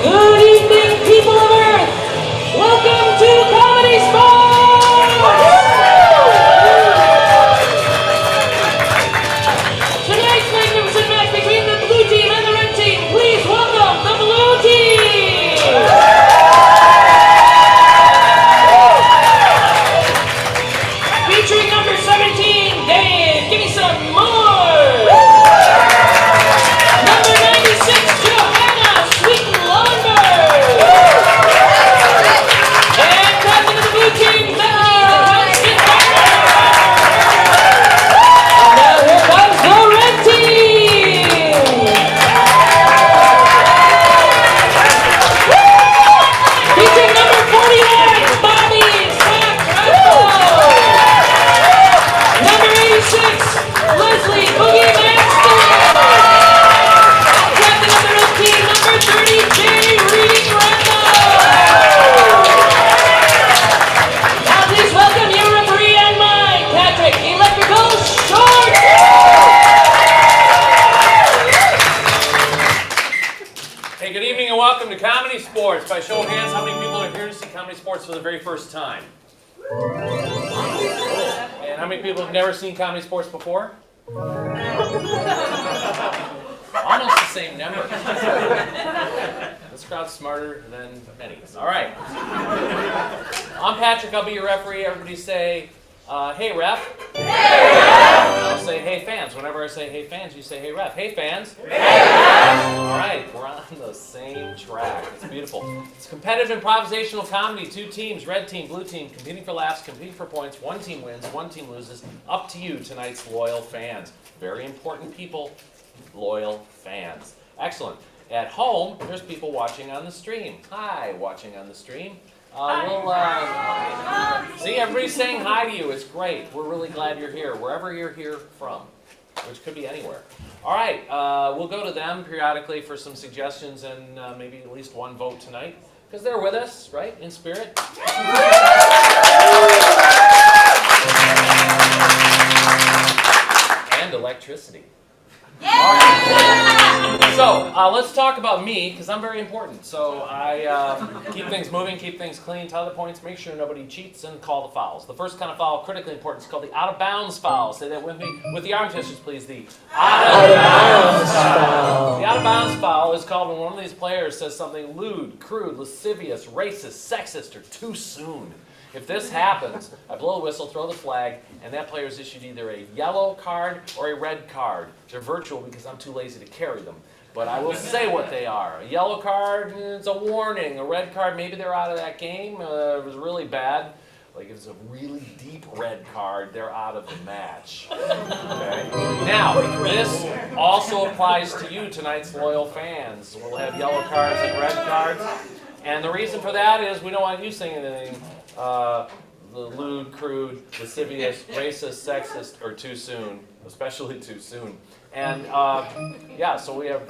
Good evening, people of Earth. Welcome to ComedySportz. Tonight's magnificent match between the blue team and the red team. Please welcome the blue team. Featuring number 17, Dave. Give me some more. Number 96, Johanna. Sweet Lumber. And captain of the blue team, Becky. And now here comes the red team. Featuring number 49, Bobby Sacramento. Number 86, Leslie Boogie Maxton. Captain of the red team, number 30, Jay Reading Rambo. Now please welcome your referee and mine, Patrick Electrical Short. Hey, good evening and welcome to ComedySportz. By show of hands, how many people are here to see ComedySportz for the very first time? And how many people have never seen ComedySportz before? Almost the same number. This crowd's smarter than many. All right. I'm Patrick. I'll be your referee. Everybody say, hey, ref. I'll say, hey, fans. Whenever I say, hey, fans, you say, hey, ref. Hey, fans. All right. We're on the same track. It's beautiful. It's competitive improvisational comedy. 2 teams, red team, blue team, competing for laughs, competing for points. 1 team wins, 1 team loses. Up to you, tonight's loyal fans. Very important people, loyal fans. Excellent. At home, there's people watching on the stream. Hi, watching on the stream. See, everybody's saying hi to you. It's great. We're really glad you're here, wherever you're here from, which could be anywhere. All right, we'll go to them periodically for some suggestions and maybe at least 1 vote tonight, because they're with us, right, in spirit. And electricity. All right. So let's talk about me, because I'm very important. So I keep things moving, keep things clean, tell the points, make sure nobody cheats, and call the fouls. The first kind of foul, critically important, is called the out-of-bounds foul. Say that with me, with the arm gestures, please. The out-of-bounds foul. The out-of-bounds foul is called when one of these players says something lewd, crude, lascivious, racist, sexist, or too soon. If this happens, I blow the whistle, throw the flag, and that player is issued either a yellow card or a red card. They're virtual because I'm too lazy to carry them. But I will say what they are. A yellow card, it's a warning. A red card, maybe they're out of that game. It was really bad. Like if it's a really deep red card, they're out of the match. Okay? Now, this also applies to you, tonight's loyal fans. We'll have yellow cards and red cards. And the reason for that is we don't want you saying anything lewd, crude, lascivious, racist, sexist, or too soon, especially too soon. And yeah, so we have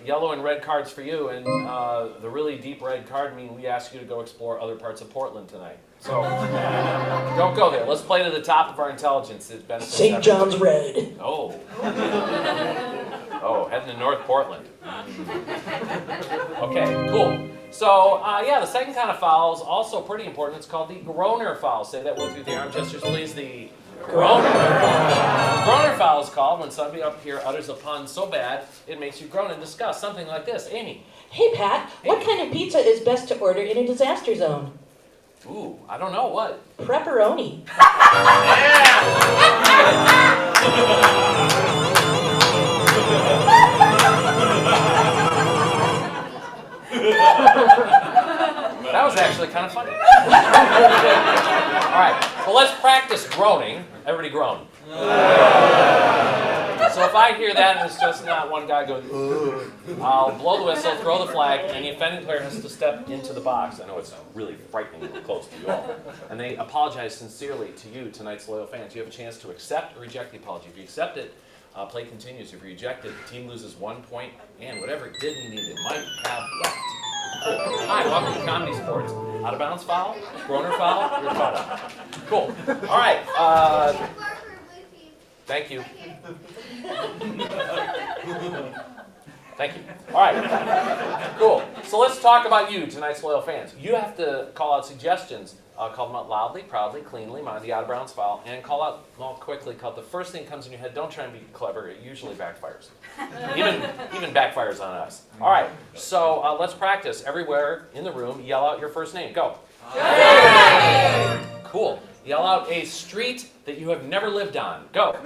yellow and red cards for you, and the really deep red card mean we ask you to go explore other parts of Portland tonight. So don't go there. Let's play to the top of our intelligence. It benefits St. John's Red. Oh. Oh, heading to North Portland. Okay, cool. So, yeah, the second kind of foul is also pretty important. It's called the groaner foul. Say that with me, the arm gestures, please. The groaner. The groaner foul is called when somebody up here utters a pun so bad it makes you groan in disgust. Something like this. Amy. Hey, Pat, what kind of pizza is best to order in a disaster zone? Ooh, I don't know. What? Pepperoni. That was actually kind of funny. All right, well, let's practice groaning. Everybody groan. So if I hear that and it's just not one guy going, I'll blow the whistle, throw the flag, and the offending player has to step into the box. I know it's really frighteningly close to you all. And they apologize sincerely to you, tonight's loyal fans. You have a chance to accept or reject the apology. If you accept it, play continues. If you reject it, the team loses 1 point, and whatever it didn't need, it might have left. Cool. Hi, welcome to ComedySportz. Out of bounds foul, groaner foul, you're caught up. Cool. All right. Thank you. Thank you. All right. Cool. So let's talk about you, tonight's loyal fans. You have to call out suggestions. Call them out loudly, proudly, cleanly, mind the out of bounds foul, and call out more quickly. Call the first thing that comes in your head. Don't try and be clever. It usually backfires. Even backfires on us. All right. So let's practice. Everywhere in the room, yell out your first name. Go. Cool. Yell out a street that you have never lived on. Go.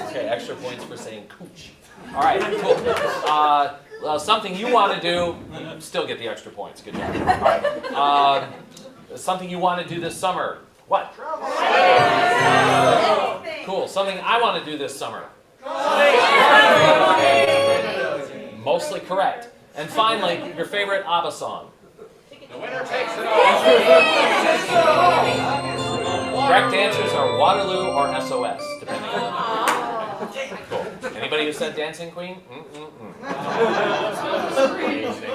Okay, extra points for saying cooch. All right, cool. Something you want to do, you still get the extra points. Good job. All right. Something you want to do this summer. What? Cool. Something I want to do this summer. Mostly correct. And finally, your favorite ABBA song. The winner takes it all. Correct answers are Waterloo or SOS, depending on the cool. Anybody who said Dancing Queen?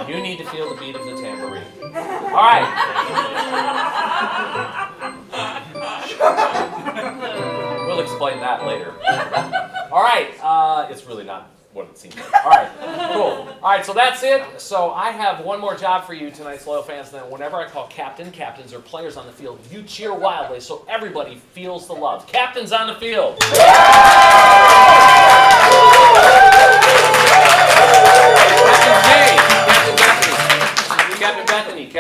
You need to feel the beat of the tambourine. All right. We'll explain that later. All right. It's really not what it seems like. All right, cool. All right, so that's it. So I have one more job for you, tonight's loyal fans. Then whenever I call captains, or players on the field, you cheer wildly so everybody feels the love. Captains on the field. Captains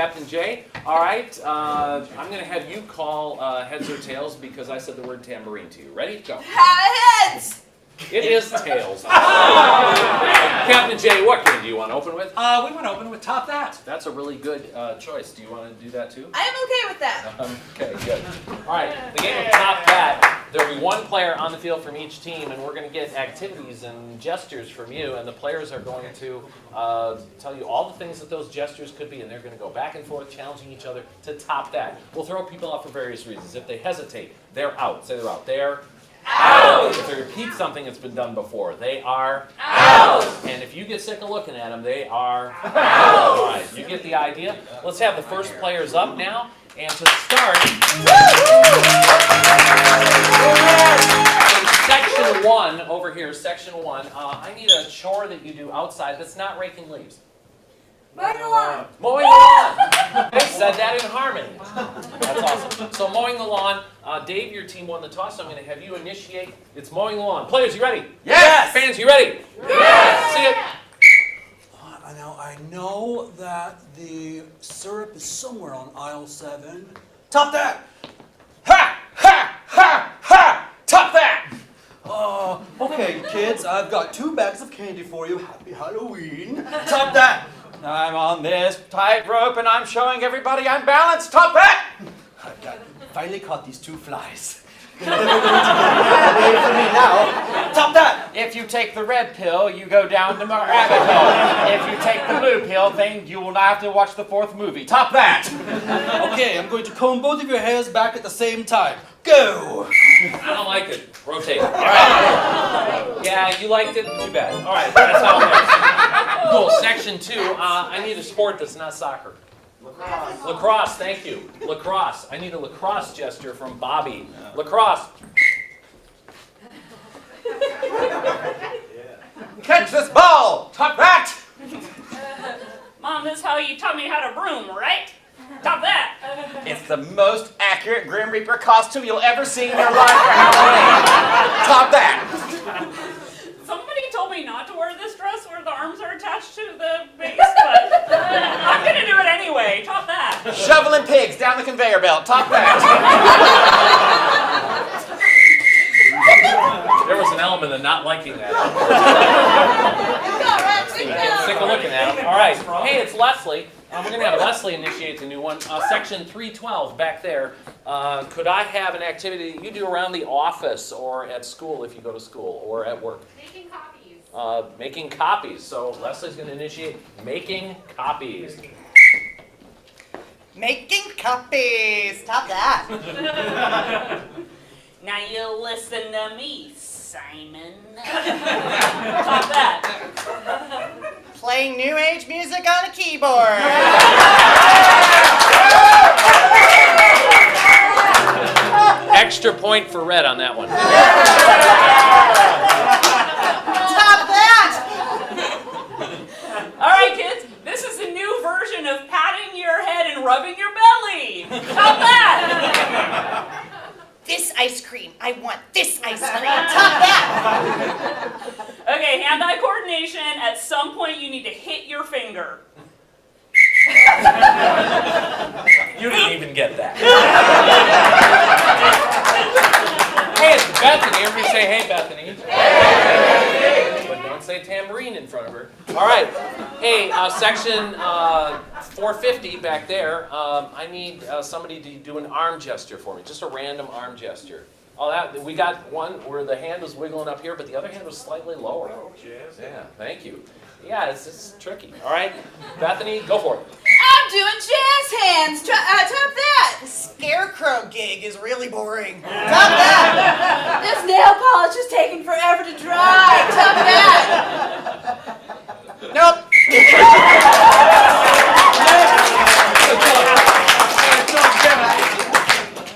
Captain Jay. All right, I'm going to have you call heads or tails because I said the word tambourine to you. Ready? Go. Heads! It is tails. Captain Jay, what game do you want to open with? We want to open with Top That. That's a really good choice. Do you want to do that too? I am okay with that. Okay, good. All right, the game of Top That. There'll be one player on the field from each team, and we're going to get activities and gestures from you, and the players are going to tell you all the things that those gestures could be, and they're going to go back and forth, challenging each other to top that. We'll throw people out for various reasons. If they hesitate, they're out. Say they're out. They're out. If they repeat something that's been done before, they are out. And if you get sick of looking at them, they are out. All right, you get the idea. Let's have the first players up now. And to start, in section 1, over here, section 1, I need a chore that you do outside that's not raking leaves. Mowing the lawn. Mowing the lawn. They said that in harmony. That's awesome. So mowing the lawn. Dave, your team won the toss, so I'm going to have you initiate. It's mowing the lawn. Players, you ready? Yes! Fans, you ready? Yes! See it. Now, I know that the syrup is somewhere on aisle 7. Top that! Ha! Ha! Ha! Ha! Top That! Okay, kids, I've got 2 bags of candy for you. Happy Halloween. Top That! I'm on this tightrope and I'm showing everybody I'm balanced. Top That! I finally caught these 2 flies. They're never going to get away from me now. Top That! If you take the red pill, you go down the rabbit hole. If you take the blue pill, then you will not have to watch the 4th movie. Top That! Okay, I'm going to comb both of your hairs back at the same time. Go! I don't like it. Rotate. All right. Yeah, you liked it? Too bad. All right, that's how it is. Cool. Section 2, I need a sport that's not soccer. Lacrosse. Lacrosse, thank you. Lacrosse. I need a lacrosse gesture from Bobby. Lacrosse. Catch this ball! Top That! Mom, this is how you taught me how to broom, right? Top that! It's the most accurate Grim Reaper costume you'll ever see in your life for Halloween. Top That! Somebody told me not to wear this dress where the arms are attached to the base, but I'm gonna do it anyway. Top that! Shoveling pigs down the conveyor belt. Top That! There was an element of not liking that. Sick of looking at him. All right. Hey, it's Leslie. We're going to have Leslie initiate the new one. Section 312 back there. Could I have an activity that you do around the office or at school if you go to school or at work? Making copies. Making copies. So Leslie's going to initiate making copies. Making copies. Top that. Now you listen to me, Simon. Top that. Playing new age music on a keyboard. Extra point for red on that one. Top that. All right, kids. This is a new version of patting your head and rubbing your belly. Top that. This ice cream. I want this ice cream. Top that. Okay, hand-eye coordination. At some point, you need to hit your finger. You didn't even get that. Hey, it's Bethany. Everybody say, hey, Bethany. Hey. But don't say tambourine in front of her. All right. Hey, section 450 back there. I need somebody to do an arm gesture for me. Just a random arm gesture. Oh, we got one where the hand was wiggling up here, but the other hand was slightly lower. Yeah, thank you. Yeah, it's tricky. All right, Bethany, go for it. I'm doing jazz hands. Top that. The scarecrow gig is really boring. Top that. This nail polish is taking forever to dry. Top that. Nope.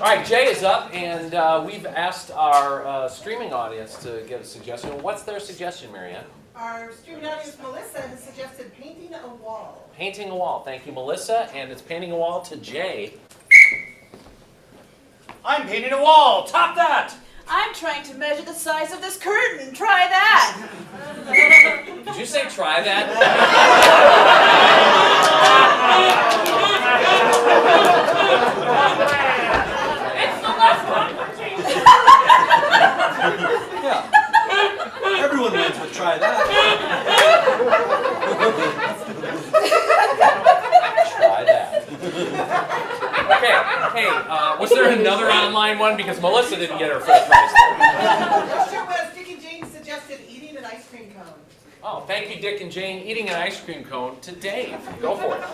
All right, Jay is up, and we've asked our streaming audience to get a suggestion. What's their suggestion, Marianne? Our streaming audience, Melissa, has suggested painting a wall. Painting a wall. Thank you, Melissa. And it's painting a wall to Jay. I'm painting a wall. Top that! I'm trying to measure the size of this curtain. Try that. Did you say try that? It's the less confrontation. Yeah. Everyone wins, but try that. Try that. Okay, hey, was there another online one? Because Melissa didn't get her full price. Question was, Dick and Jane suggested eating an ice cream cone. Oh, thank you, Dick and Jane. Eating an ice cream cone to Dave. Go for it.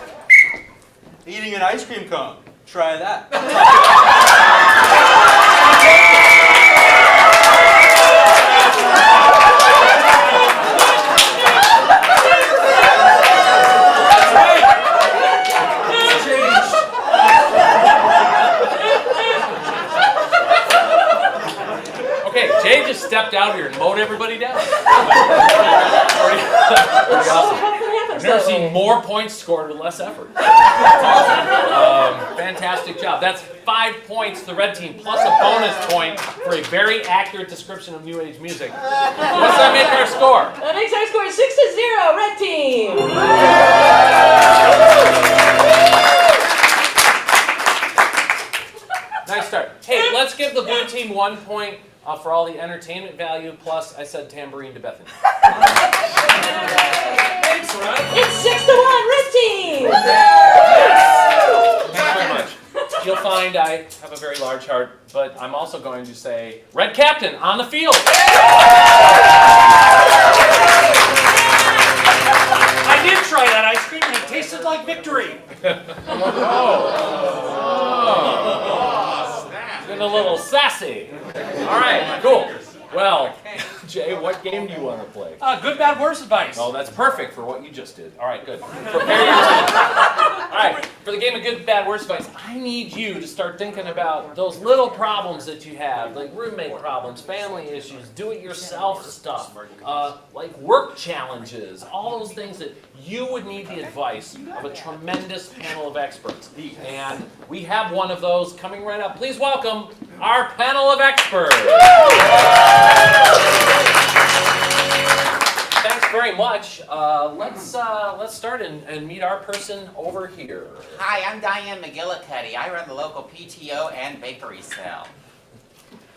Eating an ice cream cone. Try that. Okay, Jay just stepped out here and mowed everybody down. Pretty awesome. I've never seen more points scored with less effort. Fantastic job. That's 5 points to the red team, plus a bonus point for a very accurate description of New Age music. What's that make our score? That makes our score 6-0, red team. Nice start. Hey, let's give the blue team 1 point for all the entertainment value, plus I said tambourine to Bethany. Thanks, Ron. It's 6-1, red team. Thanks very much. You'll find I have a very large heart, but I'm also going to say, Red Captain on the field. I did try that ice cream and it tasted like victory. Getting a little sassy. All right, cool. Well, Jay, what game do you want to play? Good, bad, worse advice. Oh, that's perfect for what you just did. All right, good. Prepare your team. All right, for the game of good, bad, worse advice, I need you to start thinking about those little problems that you have, like roommate problems, family issues, do-it-yourself stuff, like work challenges, all those things that you would need the advice of a tremendous panel of experts. And we have one of those coming right up. Please welcome our panel of experts. Thanks very much. Let's start and meet our person over here. Hi, I'm Diane McGillicuddy. I run the local PTO and bakery cell.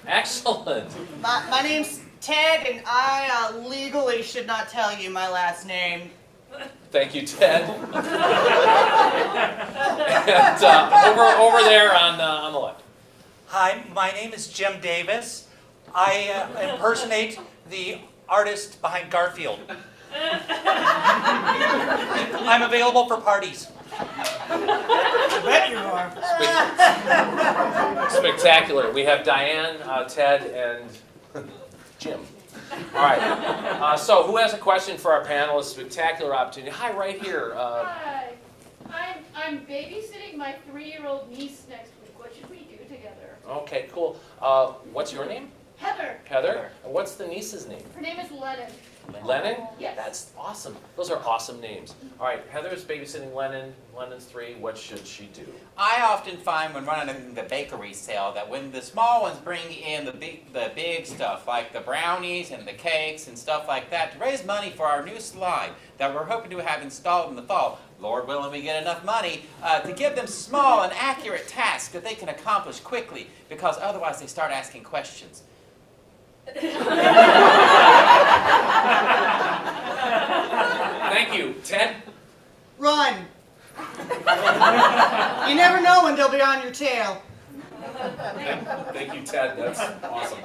Excellent. My name's Ted, and I legally should not tell you my last name. Thank you, Ted. And over there on the left. Hi, my name is Jim Davis. I impersonate the artist behind Garfield. I'm available for parties. I bet you are. Spectacular. We have Diane, Ted, and Jim. All right. So who has a question for our panelists? Spectacular opportunity. Hi, right here. Hi. I'm babysitting my 3-year-old niece next week. What should we do together? Okay, cool. What's your name? Heather. Heather. And what's the niece's name? Her name is Lennon. Lennon? Yes. That's awesome. Those are awesome names. All right, Heather's babysitting Lennon. Lennon's 3. What should she do? I often find when running the bakery sale that when the small ones bring in the big stuff, like the brownies and the cakes and stuff like that, to raise money for our new slide that we're hoping to have installed in the fall, Lord willing we get enough money, to give them small and accurate tasks that they can accomplish quickly, because otherwise they start asking questions. Thank you. Ted? Run. You never know when they'll be on your tail. Thank you, Ted. That's awesome.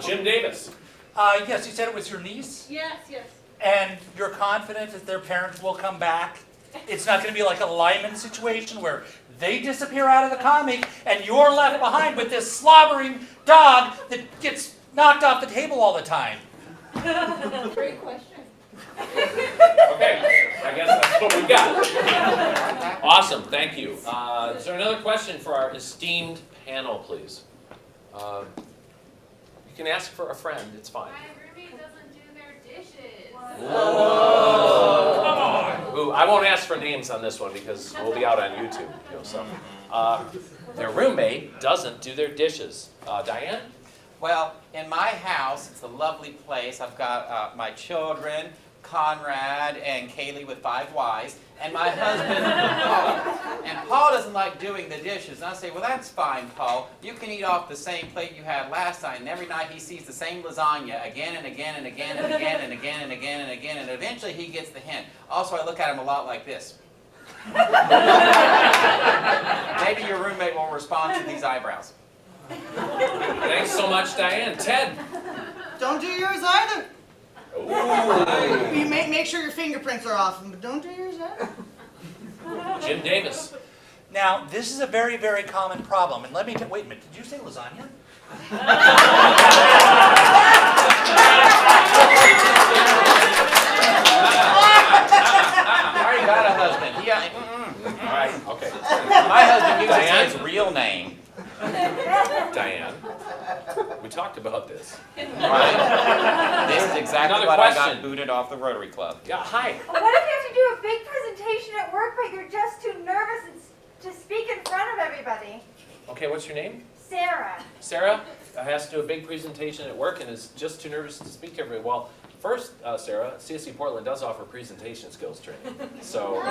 Jim Davis. Yes, you said it was your niece? Yes. And you're confident that their parents will come back? It's not going to be like a Lyman situation where they disappear out of the comic and you're left behind with this slobbering dog that gets knocked off the table all the time. Great question. Okay, I guess that's what we got. Awesome, thank you. Is there another question for our esteemed panel, please? You can ask for a friend, it's fine. My roommate doesn't do their dishes. Whoa. Come on. Ooh, I won't ask for names on this one because we'll be out on YouTube. So, their roommate doesn't do their dishes. Diane? Well, in my house, it's a lovely place. I've got my children, Conrad and Kaylee with 5 Ys, and my husband, Paul. And Paul doesn't like doing the dishes. And I say, well, that's fine, Paul. You can eat off the same plate you had last night. And every night he sees the same lasagna again and again and again and again and again and again and again. And eventually he gets the hint. Also, I look at him a lot like this. Maybe your roommate will respond to these eyebrows. Thanks so much, Diane. Ted. Don't do yours either. Ooh. You make sure your fingerprints are off, but don't do yours either. Jim Davis. Now, this is a very, very common problem. And let me wait a minute. Did you say lasagna? I already got a husband. All right, okay. My husband uses Diane? his real name. Diane, we talked about this. Right? This is exactly Another what I question. got booted off the Rotary Club. Yeah, hi. What if you have to do a big presentation at work, but you're just too nervous to speak in front of everybody? Okay, what's your name? Sarah. Sarah has to do a big presentation at work and is just too nervous to speak to everybody. Well, first, Sarah, CSC Portland does offer presentation skills training. So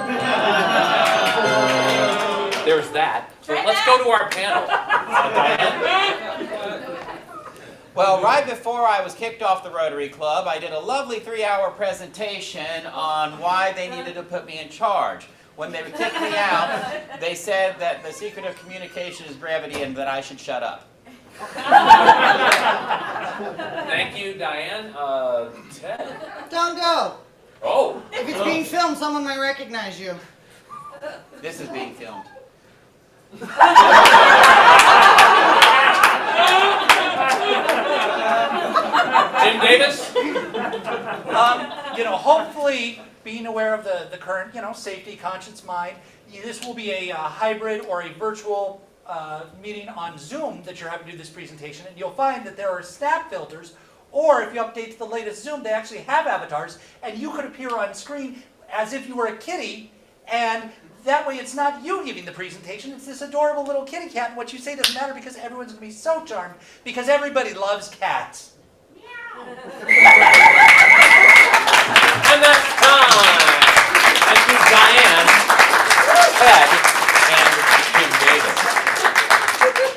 there's that. So let's go to our panel. Diane? Well, right before I was kicked off the Rotary Club, I did a lovely 3-hour presentation on why they needed to put me in charge. When they kicked me out, they said that the secret of communication is brevity and that I should shut up. Thank you, Diane. Ted? Don't go. Oh. If it's being filmed, someone might recognize you. This is being filmed. Jim Davis? Hopefully, being aware of the current, safety conscious mind, this will be a hybrid or a virtual meeting on Zoom that you're having to do this presentation, and you'll find that there are snap filters, or if you update to the latest Zoom, they actually have avatars, and you could appear on screen as if you were a kitty, and that way it's not you giving the presentation, it's this adorable little kitty cat, and what you say doesn't matter because everyone's going to be so charmed, because everybody loves cats. And that's time. Thank you, Diane, Ted, and Jim Davis.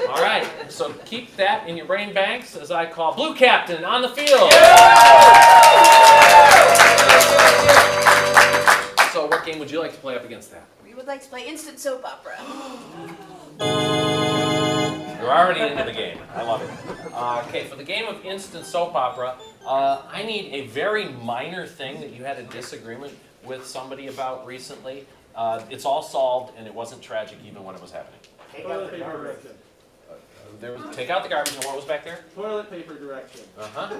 All right, so keep that in your brain banks as I call Blue Captain on the field. So what game would you like to play up against that? We would like to play instant soap opera. You're already into the game. I love it. Okay, for the game of instant soap opera, I need a very minor thing that you had a disagreement with somebody about recently. It's all solved, and it wasn't tragic even when it was happening. Toilet paper direction. Take out the garbage, and what was back there? Toilet paper direction. Uh-huh.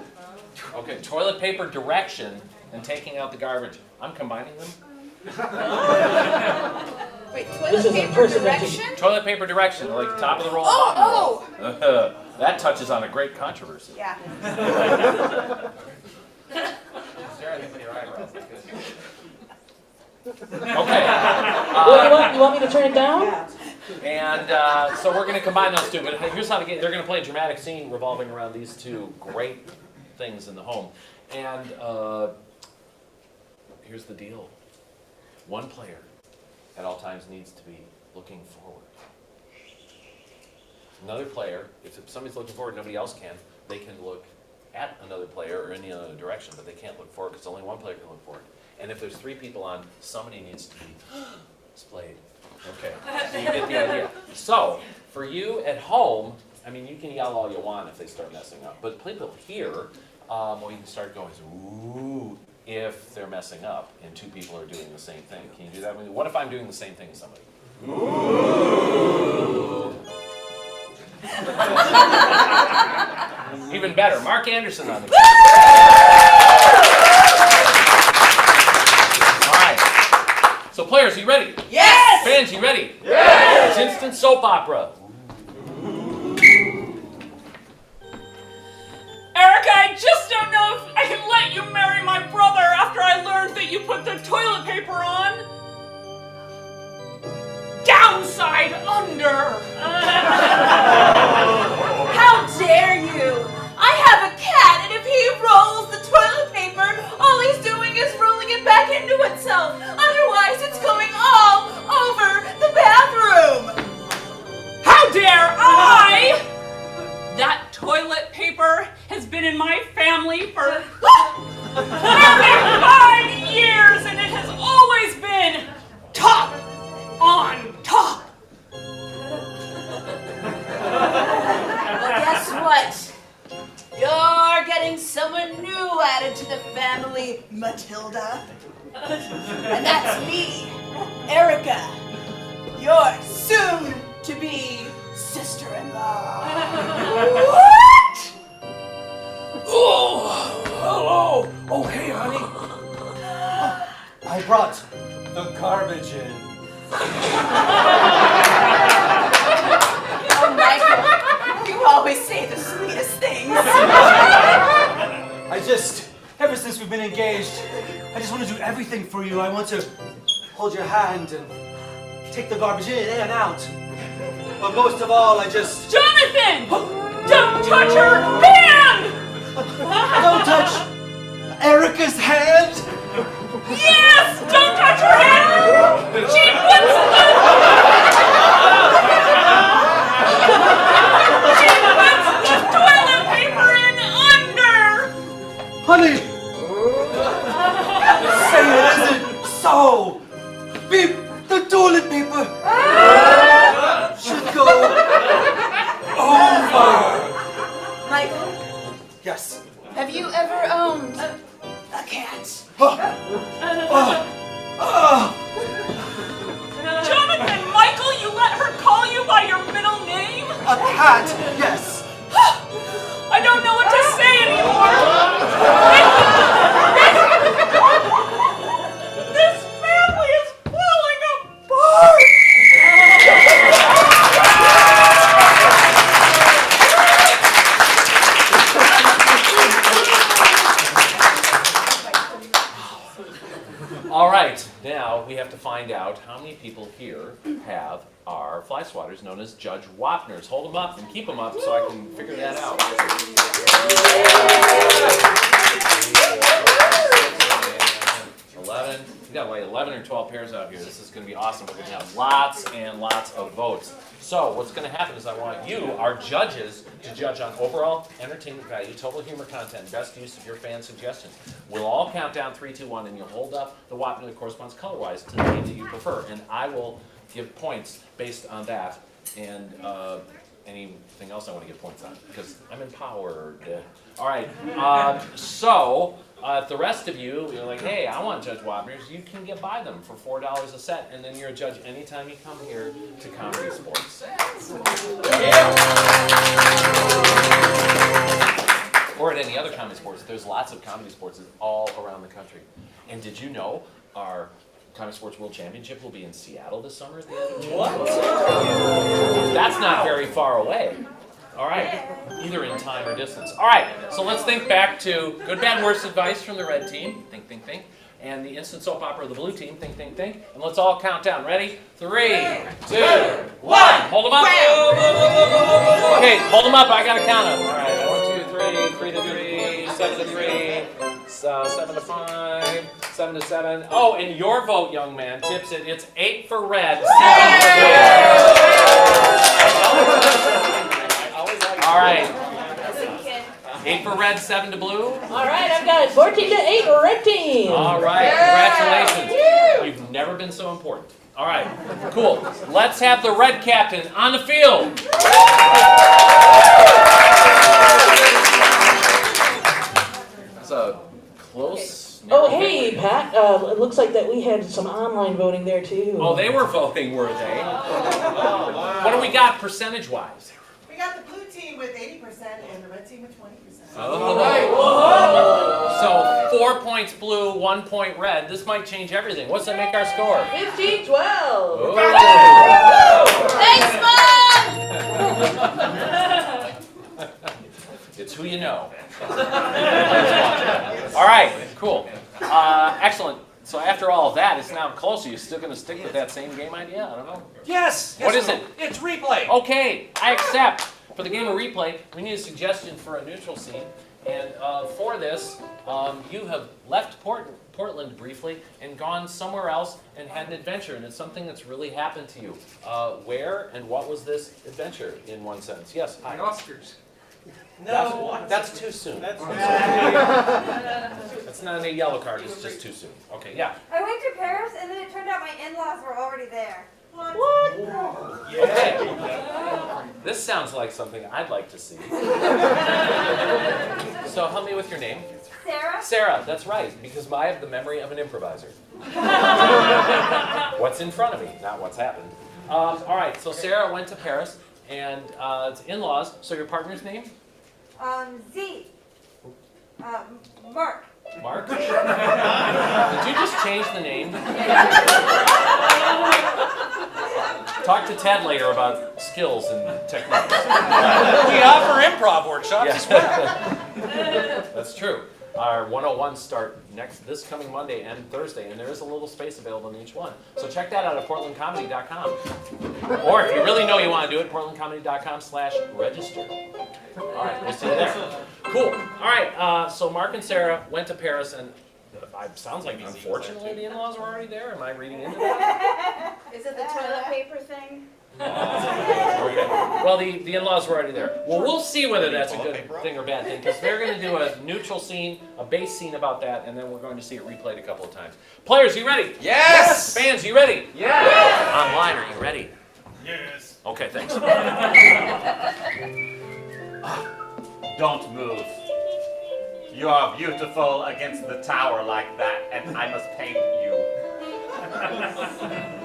Okay, toilet paper direction and taking out the garbage. I'm combining them. Wait, This toilet is a paper person direction? Toilet paper direction, like top of the roll, bottom Oh, of the roll. That touches on a great controversy. Yeah. Okay. You want me to turn it down? And so we're going to combine those two. But here's how they're going to play a dramatic scene revolving around these two great things in the home. And here's the deal. One player at all times needs to be looking forward. Another player, if somebody's looking forward, nobody else can, they can look at another player or any other direction, but they can't look forward because only one player can look forward. And if there's 3 people on, somebody needs to be displayed. Okay, so you get the idea. So, for you at home, I mean, you can yell all you want if they start messing up, but people here, well, you can start going, ooh, if they're messing up and 2 people are doing the same thing. Can you do that? What if I'm doing the same thing as somebody? Ooh. Even better, Mark Anderson on the team. All right. So players, you ready? Yes! Fans, you ready? Yes! It's instant soap opera. Erica, I just don't know if I can let you marry my brother after I learned that you put the toilet paper on downside under. How dare you! I have a cat, and if he rolls the toilet paper, all he's doing is rolling dare I? That toilet paper has been in my family for 35 years, and it has always been top on top. Well, guess what? You're getting someone new added to the family, Matilda. And that's me, Erica, your soon-to-be sister-in-law. What? Oh, hello. Oh, hey, honey. I brought the garbage in. Oh, Michael, you always say the sweetest things. Ever since we've been engaged, I just want to do everything for you. I want to hold your hand and take the garbage in and out. But most of all, Jonathan! Don't touch her hand! Don't touch Erica's hand! Yes! Don't touch her hand! She puts the toilet paper in under! Honey! Say it isn't so! The toilet paper should go over! Michael, Yes. have you ever owned a cat? Jonathan, Michael, you let her call you by your middle name? A cat, yes. I don't know what to say anymore. This family is falling apart. All right, now we have to find out how many people here have our fly swatters known as Judge Wapners. Hold them up and keep them up so I can figure that out. 11. We got like 11 or 12 pairs out here. This is going to be awesome. We're going to have lots and lots of votes. So what's going to happen is I want you, our judges, to judge on overall entertainment value, total humor content, best use of your fan suggestions. We'll all count down 3, 2, 1, and you'll hold up the Wapner that corresponds color-wise to the name that you prefer. And I will give points based on that and anything else I want to give points on because I'm empowered. All right. If the rest of you, you're like, hey, I want Judge Wapners, you can get by them for $4 a set, and then you're a judge anytime you come here to ComedySportz. Or at any other ComedySportz. There's lots of ComedySportz all around the country. And did you know our ComedySportz World Championship will be in Seattle this summer at the end of June? What? That's not very far away. All right, either in time or distance. All right, so let's think back to good, bad, worst advice from the red team. Think, think, think. And the instant soap opera of the blue team. Think, think, think. And let's all count down. Ready? 3, 2, 1. Hold them up. Okay, hold them up. I got to count them. All right, 1, 2, 3, 3 to 3, 7 to 3, 7 to 5, 7 to 7. Oh, and your vote, young man, tips it. It's 8 for red, 7 for blue. All right. 8 for red, 7 to blue. All right, I've got it. 14-8, red team. All right, congratulations. You've never been so important. All right, cool. Let's have the red captain on the field. That's a close. Oh, hey, Pat. It looks like that we had some online voting there, too. Oh, they were voting, were they? What do we got percentage-wise? We got the blue team with 80% and the red team with 20%. Oh. So 4 points blue, 1 point red. This might change everything. What's that make our score? 15-12. Oh. Thanks, Mom! It's who you know. All right, cool. Excellent. So after all of that, it's now close. Are you still going to stick with that same game idea? I don't know. Yes. What is it? It's replay. Okay, I accept. For the game of replay, we need a suggestion for a neutral scene. And for this, you have left Portland briefly and gone somewhere else and had an adventure, and it's something that's really happened to you. Where and what was this adventure in one sense? Yes, hi. The Oscars. No. That's too soon. That's That's not a yellow card, it's just too soon. Okay, yeah. I went to Paris and then it turned out my in-laws were already there. What? Okay. This sounds like something I'd like to see. So help me with your name. Sarah? Sarah, that's right, because I have the memory of an improviser. What's in front of me, not what's happened. All right, so Sarah went to Paris, and it's in-laws. So your partner's name? Z. Mark. Mark? Did you just change the name? Talk to Ted later about skills and techniques. We offer improv workshops as well. That's true. Our 101s start this coming Monday and Thursday, and there is a little space available in each one. So check that out at portlandcomedy.com. Or if you really know you want to do it, portlandcomedy.com/register. All right, we'll see you there. Cool. All right, so Mark and Sarah went to Paris, and it sounds like, unfortunately, the in-laws were already there. Am I reading into that? Is it the toilet paper thing? Okay. Well, the in-laws were already there. Well, we'll see whether that's a good thing or bad thing, because they're going to do a neutral scene, a base scene about that, and then we're going to see it replayed a couple of times. Players, you ready? Yes! Fans, you ready? Yes! Online, are you ready? Yes. Okay, thanks. Don't move. You are beautiful against the tower like that, and I must paint you.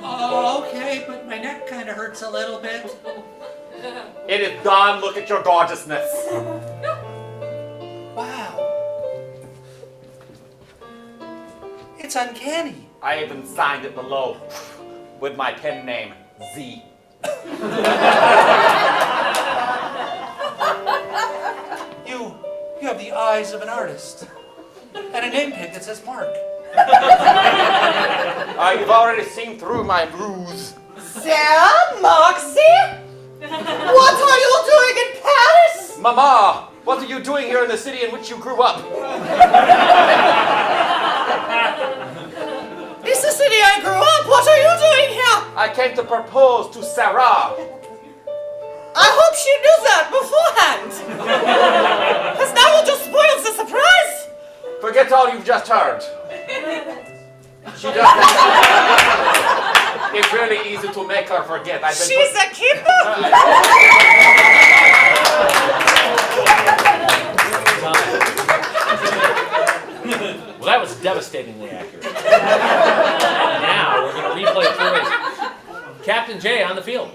Oh, okay, but my neck kind of hurts a little bit. It is done. Look at your gorgeousness. Wow. It's uncanny. I even signed it below with my pen name, Z. You have the eyes of an artist. And a name tag that says Mark. You've already seen through my bruise. Sarah? Moxie? What are you doing in Paris? Mama, what are you doing here in the city in which you grew up? It's the city I grew up. What are you doing here? I came to propose to Sarah. I hope she knew that beforehand. Because now it just spoils the surprise. Forget all you've just heard. She doesn't. It's really easy to make her forget. She's a keeper. Well, that was devastatingly accurate. Now we're going to replay it 3 ways. Captain J on the field.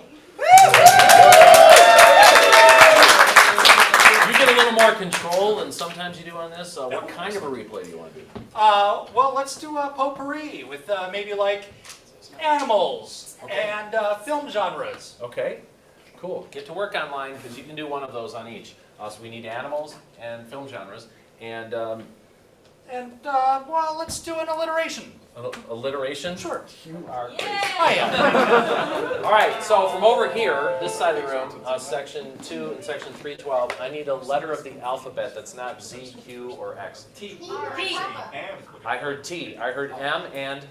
You get a little more control than sometimes you do on this. What kind of a replay do you want to do? Well, let's do a potpourri with maybe like animals and film genres. Okay, cool. Get to work online because you can do one of those on each. So we need animals and film genres. And well, let's do an alliteration. Alliteration? Sure. You are crazy. I am. All right, so from over here, this side of the room, section 2 and section 312, I need a letter of the alphabet that's not Z, Q, or X. T. I heard T. I heard M and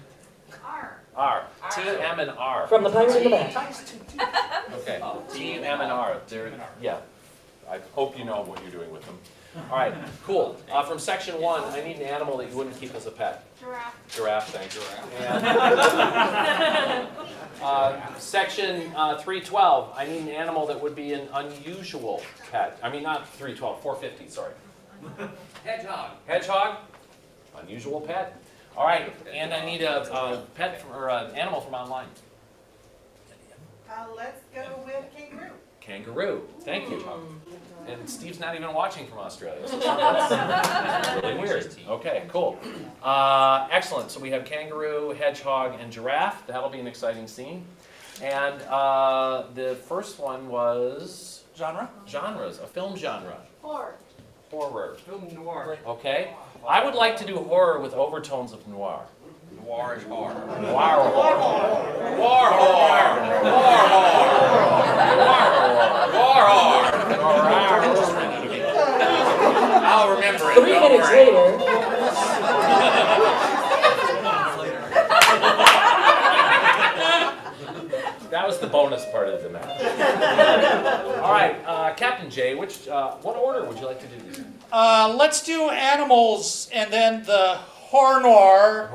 R. T, M, and R. From the pirates in the back. Okay. T, M, and R. Yeah. I hope you know what you're doing with them. All right, cool. From section 1, I need an animal that you wouldn't keep as a pet. Giraffe. Giraffe, thank you. And, section 312, I need an animal that would be an unusual pet. I mean, not 312, 450, sorry. Hedgehog. Hedgehog, unusual pet. All right, and I need a pet or an animal from online. Let's go with kangaroo. Kangaroo, thank you. And Steve's not even watching from Australia, so that's really weird. Okay, cool. Excellent. So we have kangaroo, hedgehog, and giraffe. That'll be an exciting scene. And the first one was genres, a film genre. Horror. Horror. Film noir. Okay. I would like to do horror with overtones of noir. Noir is hard. Noir horror. War hard. War hard. War hard. I'll remember it. 3 minutes later. bonus part of the match. All right, Captain Jay, what order would you like to do these in? Let's do animals, and then the Hornor,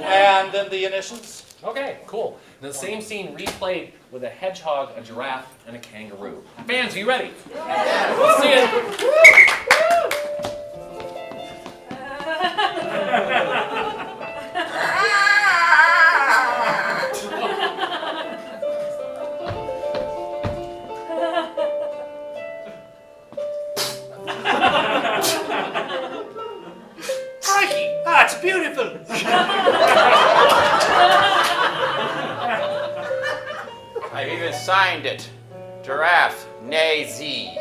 and then the initials. Okay, cool. The same scene replayed with a hedgehog, a giraffe, and a kangaroo. Fans, are you ready? Let's see it. Crikey, that's beautiful. I've even signed it. Giraffe, nay Z.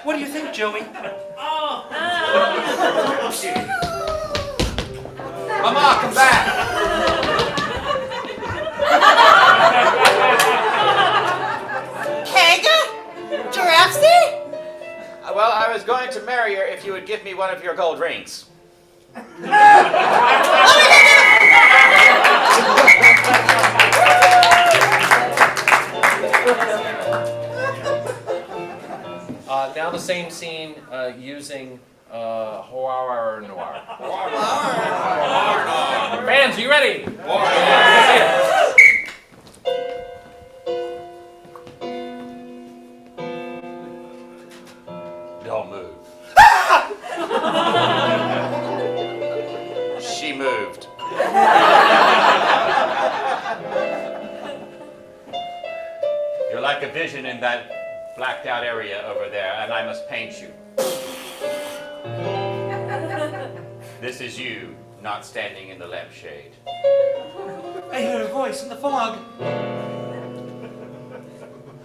What do you think, Joey? Mama, come back. Kanga? Giraffe? Well, I was going to marry her if you would give me one of your gold rings. Now the same scene using Horror Noir. Fans, are you ready? Don't move. She moved. You're like a vision in that blacked out area over there, and I must paint you. This is you, not standing in the lampshade. I hear a voice in the fog.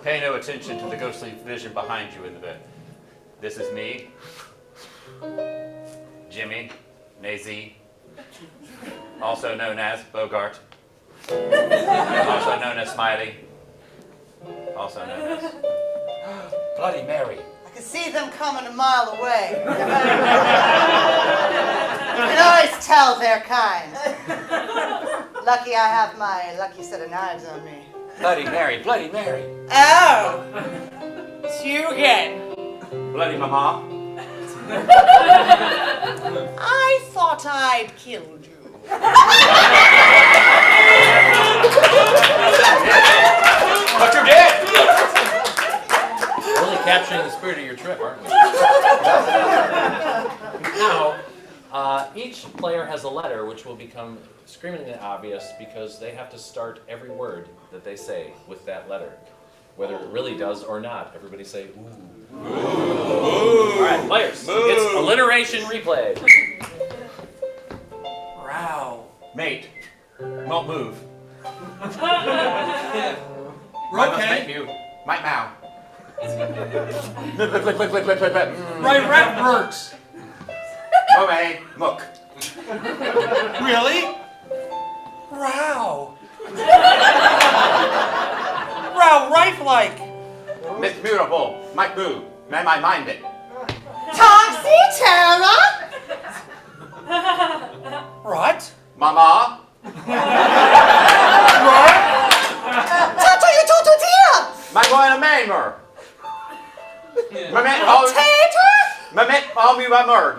Pay no attention to the ghostly vision behind you in the bed. This is me, Jimmy, Nazy, also known as Bogart, also known as Smiley, also known as Bloody Mary. I can see them coming a mile away. You can always tell their kind. Lucky I have my lucky set of knives on me. Bloody Mary, Bloody Mary. Oh! It's you again. Bloody Mama. I thought I'd killed you. But you're dead! Really capturing the spirit of your trip, aren't we? Now, each player has a letter which will become screamingly obvious because they have to start every word that they say with that letter. Whether it really does or not. Everybody say, ooh. Ooh. All right, players. Moo. It's alliteration replay. Row. Mate, won't move. Okay. You. Might now. Right, works. Okay, mook. Really? Row. Row, right like. Miss Mutable, might move. May I mind it? Toxie Terra? Right. Mama? Toto you toto dear! My going to Mamer. Mamet all Tater? Mamet all me by murd.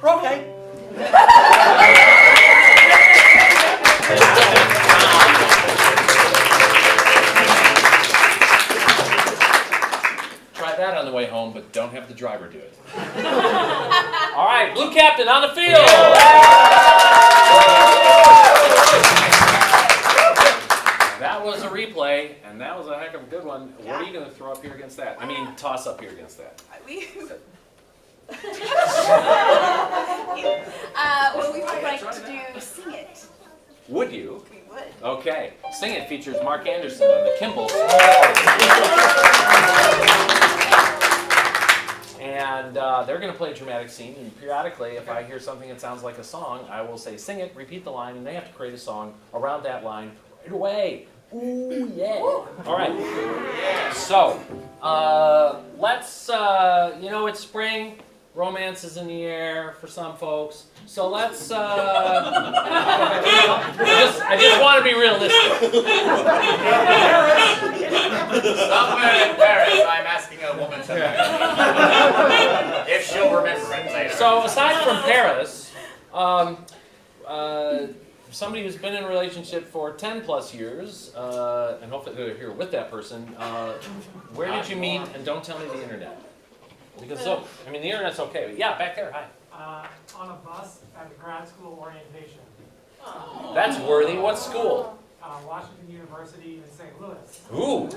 Okay. Try that on the way home, but don't have the driver do it. All right, Blue Captain on the field. That was a replay, and that was a heck of a good one. What are you going to throw up here against that? I mean, toss up here against that. Well, we would like to do Sing It. Would you? We would. Okay. Sing It features Mark Anderson and the Kimballs. And they're going to play a dramatic scene, and periodically, if I hear something that sounds like a song, I will say, sing it, repeat the line, and they have to create a song around that line right away. Ooh, yeah. All right. So, let's, it's spring. Romance is in the air for some folks. So let's, I just want to be realistic. Somewhere in Paris, I'm asking a woman to marry. If she'll remember it later. So aside from Paris, somebody who's been in a relationship for 10 plus years, and hopefully they're here with that person, where did you meet? And don't tell me the internet. Because the internet's okay. But yeah, back there, hi. On a bus at a grad school orientation. That's worthy. What school? Washington University in St. Louis. Ooh,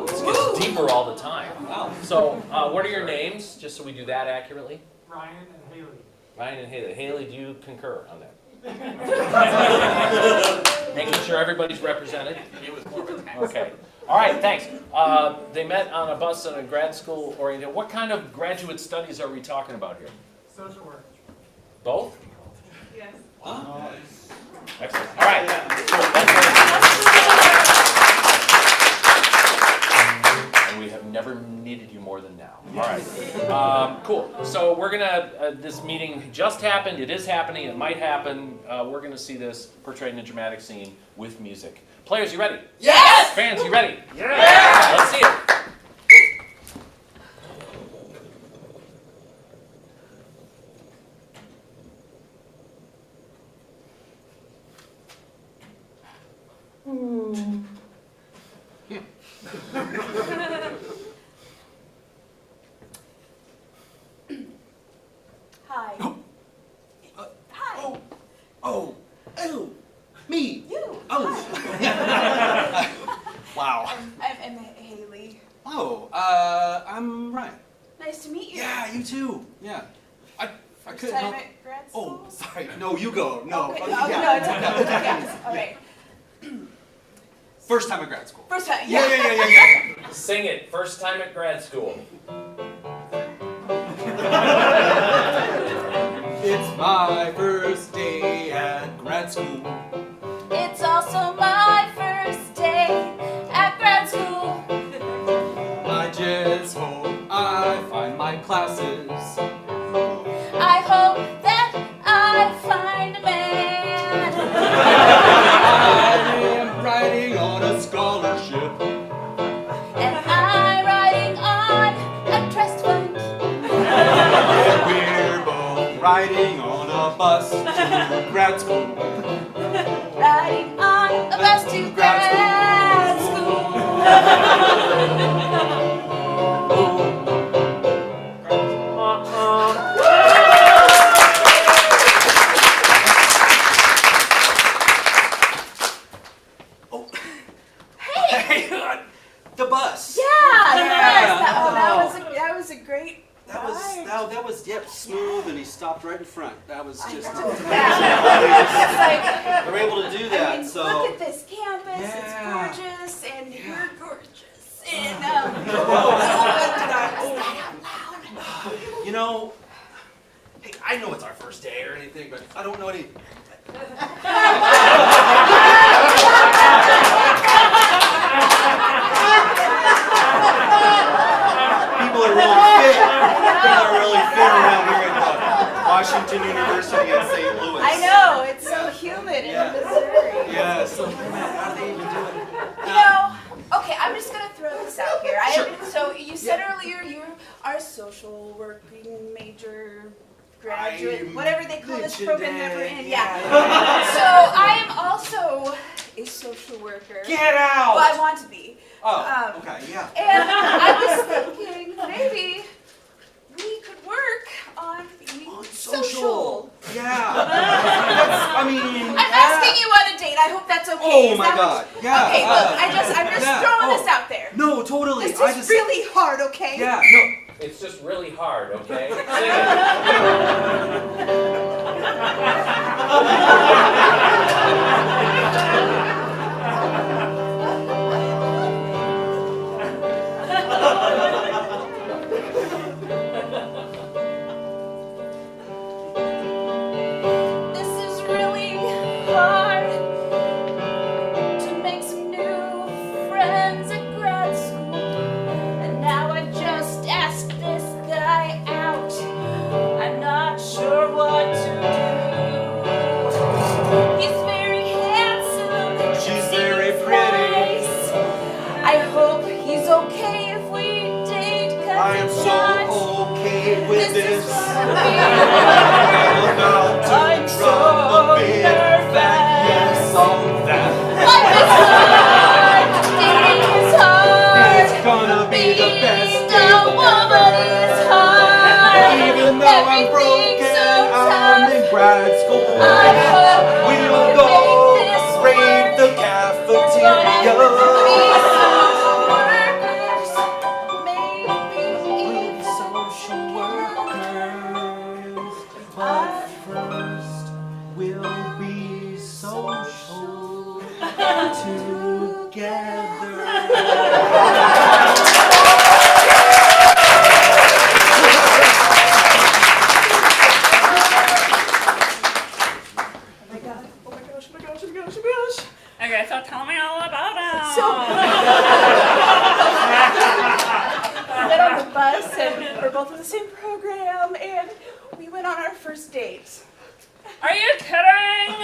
this gets deeper all the time. Wow. So, what are your names, just so we do that accurately? Ryan and Haley. Ryan and Haley. Haley, do you concur on that? Making sure everybody's represented. It was more of a text. Okay. All right, thanks. They met on a bus at a grad school orientation. What kind of graduate studies are we talking about here? Social work. Both? Yes. Wow. Excellent. All right. And we have never needed you more than now. All right. Cool. So we're gonna. This meeting just happened. It is happening. It might happen. We're gonna see this portrayed in a dramatic scene with music. Players, you ready? Yes! Fans, you ready? Yeah! Let's see it. Hi. Hi. Oh, me. You. Oh. Wow. I'm Haley. Oh, I'm Ryan. Nice to meet you. Yeah, you too. Yeah. I First couldn't time help. at grad school? Oh, sorry. No, you go. No. Okay. Okay, Oh, yeah. no, it's okay. It's okay. All right. First time at grad school. First time. Yeah. Sing it. First time at grad school. It's my first day at grad school. It's also my first day at grad school. I just hope I find my classes. I hope that I find a man. I am riding on a scholarship. And I'm riding on a trust fund. We're both riding on a bus to grad school. Riding on a bus to grad school. Hey, the bus. Yeah, that was a great That was smooth, and he stopped right in front. That was just. It's They're able to do that. I mean, So look at this campus. Yeah. It's gorgeous, and you're gorgeous. And you know, hey, I know it's our first day or anything, but I don't know any. People are really fit. People are really fit around here at Washington University at St. Louis. I know, it's so humid in Missouri. Yeah, so how do they even do it? You know, okay, I'm just going to throw this out here. So you said earlier you are a social working major graduate, whatever they call this program that we're in. Yeah. So I am also a social worker. Get out! Well, I want to be. Oh, okay, yeah. And I was thinking maybe we could work on being social. Yeah. I'm asking you on a date. I hope that's okay. Oh Is my that God. what- Yeah. Okay, look, I'm just throwing this out there. No, totally. This is really hard, okay? Yeah, no. It's just really hard, okay? Sing This is really hard to make some new friends at grad school. And now I just asked this guy out. I with this. I'm so nervous. Yes, all that. Life is hard. Dating is hard. It's gonna be the best Being day a woman is hard. Even though I'm Everything's broken, so I'm tough. in grad school. I hope We'll go raid the cafeteria. Social workers, but first we'll be social together. Okay, so tell me all about it. So we met on the bus and we're both in the same program and we went on our first date. Are you kidding?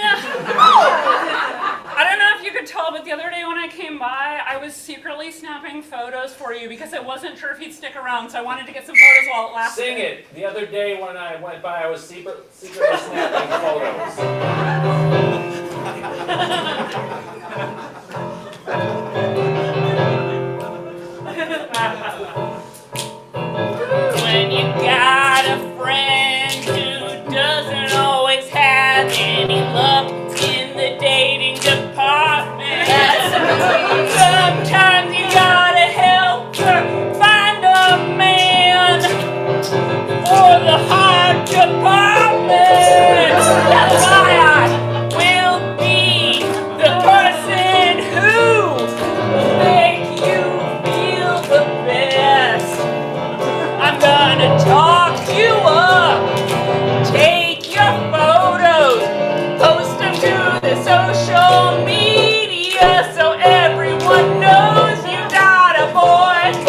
I don't know if you could tell, but the other day when I came by, I was secretly snapping photos for you because I wasn't sure if he'd stick around, so I wanted to get some photos while it lasted. Sing it. The other day when I went by, I was secretly snapping photos. When you got a friend who doesn't always have any luck in the dating department, sometimes you gotta help her find a man for the hard department. That's why I will be the person who will make you feel the best. I'm gonna talk you up, take your photos, post them to the social media so everyone knows you got a boyfriend.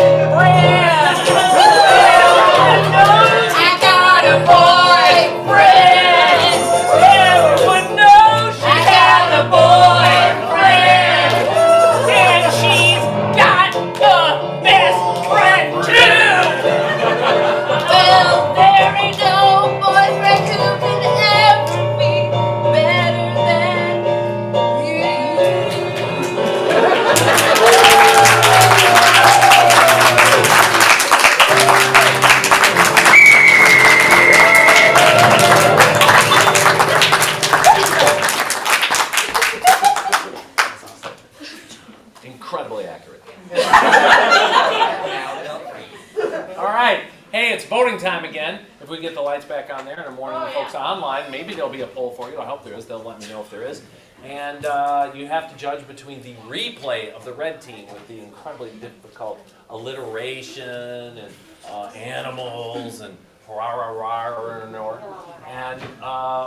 Everyone knows you got a boyfriend. Everyone knows she has a boyfriend. And she's got a best friend too. Well, there ain't no boyfriend who can ever be better than you. Incredibly accurate. All right. Hey, it's voting time again. If we get the lights back on there in the morning, the folks online, maybe there'll be a poll for you. I hope there is. They'll let me know if there is. And you have to judge between the replay of the red team with the incredibly difficult alliteration and animals and and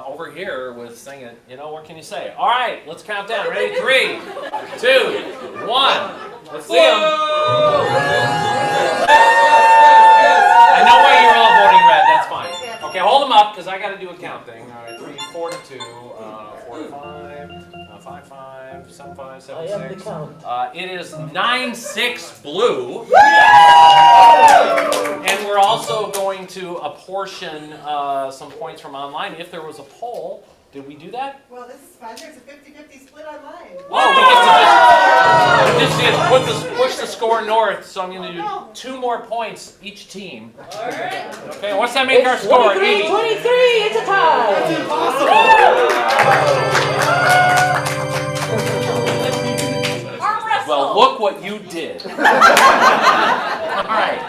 over here with singing, what can you say? All right, let's count down. Ready? 3, 2, 1. Let's see them. I know why you're all voting red. That's fine. Okay, hold them up because I got to do a count thing. All right, 3, 4 to 2, 4 to 5, 5, 5, 7, 5, 7, 6. It is 9-6 blue. And we're also going to apportion some points from online. If there was a poll, did we do that? Well, this is fun. There's a 50-50 split online. Oh, we get to push the score north, so I'm going to do 2 more points each team. All right. Okay, what's that make our score? 23, 23, it's a tie. That's impossible. Well, look what you did. All right.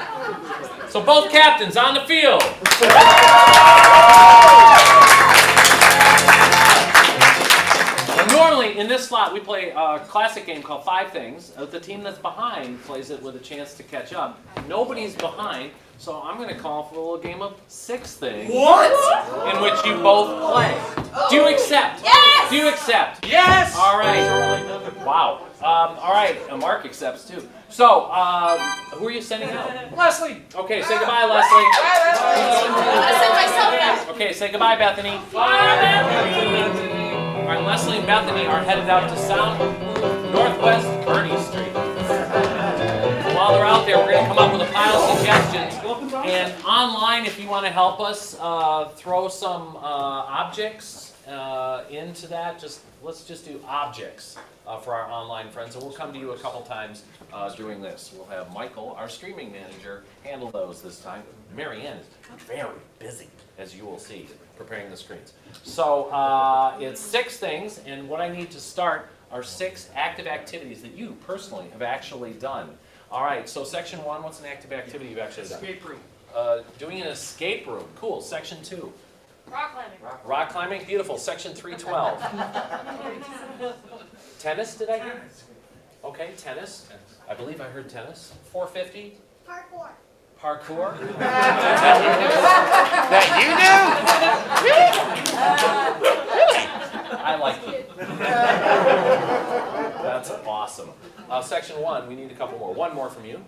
So both captains on the field. Normally, in this slot, we play a classic game called 5 Things. The team that's behind plays it with a chance to catch up. Nobody's behind, so I'm going to call for a little game of 6 Things. What? In which you both play. Do you accept? Yes! Do you accept? Yes! All right. Wow. All right. Mark accepts too. So, who are you sending out? Leslie. Okay, say goodbye, Leslie. I sent myself out. Okay, say goodbye, Bethany. Bye, Bethany. All right, Leslie and Bethany are headed out to South Northwest Kearney Street. While they're out there, we're going to come up with a pile of suggestions. And on online, if you want to help us throw some objects into that, let's just do objects for our online friends, and we'll come to you a couple times doing this. We'll have Michael, our streaming manager, handle those this time. Marianne is very busy, as you will see, preparing the screens. So it's 6 things, and what I need to start are 6 active activities that you personally have actually done. All right, so section 1, what's an active activity you've actually done? Escape room. Doing an escape room. Cool. Section 2. Rock climbing. Rock climbing. Beautiful. Section 312. Tennis, did I hear? Okay, tennis. I believe I heard tennis. 450. Parkour. Parkour. That I like it. That's awesome. Section 1, we need a couple more. One more from you.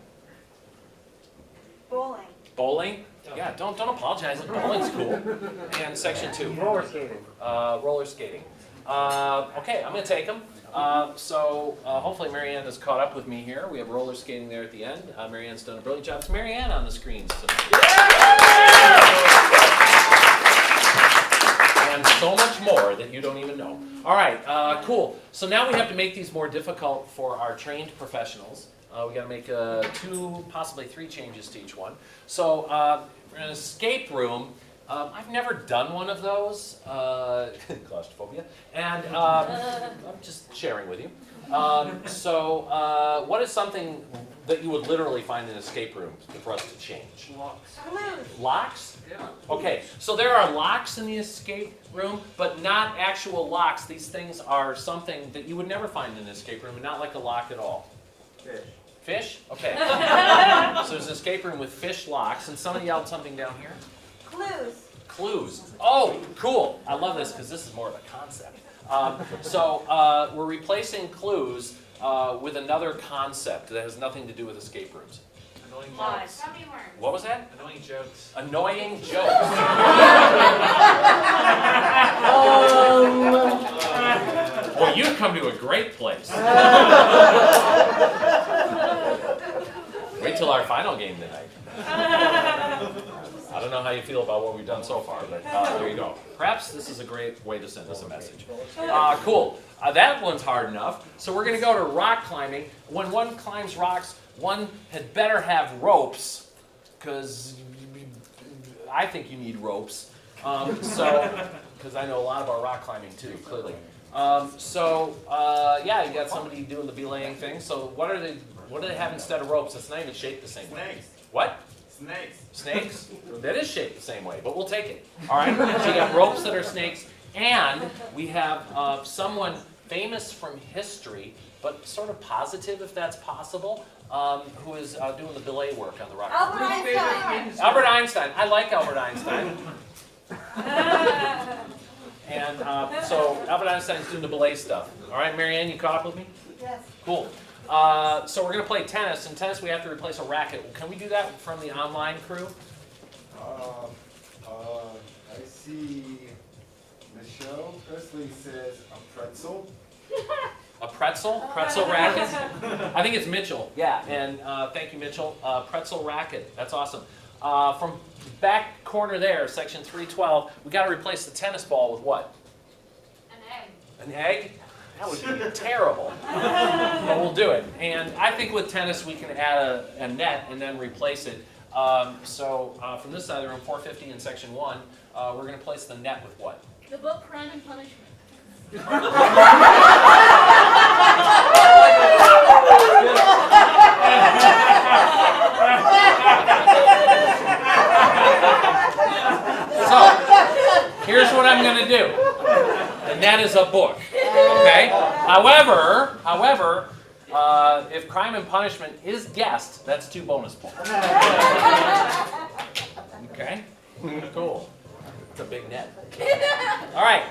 Bowling. Bowling? Yeah, don't apologize. Bowling's cool. And section 2. Roller skating. Roller skating. Okay, I'm going to take them. So hopefully Marianne is caught up with me here. We have roller skating there at the end. Marianne's done a brilliant job. It's Marianne on the screens tonight. And so much more that you don't even know. All right, cool. So now we have to make these more difficult for our trained professionals. We got to make 2, possibly 3 changes to each one. So an escape room. I've never done one of those, claustrophobia, and I'm just sharing with you. So what is something that you would literally find in an escape room for us to change? Locks. Locks? Yeah. Okay, so there are locks in the escape room, but not actual locks. These things are something that you would never find in an escape room, and not like a lock at all. Fish. Fish? Okay. So there's an escape room with fish locks, and somebody yelled something down here. Clues. Clues. Oh, cool. I love this because this is more of a concept. So we're replacing clues with another concept that has nothing to do with escape rooms. Annoying Lies. jokes. Gummy worms. What was that? Annoying jokes. Annoying jokes. Well, you've come to a great place. Wait till our final game tonight. I don't know how you feel about what we've done so far, but there you go. Perhaps this is a great way to send us a message. Cool. That one's hard enough. So we're going to go to rock climbing. When one climbs rocks, one had better have ropes, because I think you need ropes. Because I know a lot of our rock climbing too, clearly. Yeah, you got somebody doing the belaying thing. So what do they have instead of ropes? It's not even shaped the same way. Snakes. What? Snakes. Snakes? That is shaped the same way, but we'll take it. All right. So you got ropes that are snakes, and we have someone famous from history, but sort of positive, if that's possible, who is doing the belay work on the rock. Albert Einstein. Albert Einstein. I like Albert Einstein. And so Albert Einstein's doing the belay stuff. All right, Marianne, you caught up with me? Yes. Cool. So we're going to play tennis. In tennis, we have to replace a racket. Can we do that from the online crew? I see Michelle Presley says a pretzel. A pretzel? Pretzel racket? I think it's Mitchell. Yeah, and thank you, Mitchell. Pretzel racket. That's awesome. From back corner there, section 312, we got to replace the tennis ball with what? An egg. An egg? That would be terrible. But we'll do it. And I think with tennis, we can add a net and then replace it. From this side of the room, 450 in section 1, we're going to place the net with what? The book Crime and Punishment. So, here's what I'm going to do. The net is a book, okay? However, if Crime and Punishment is guessed, that's 2 bonus points. Okay? Cool. It's a big net. All right.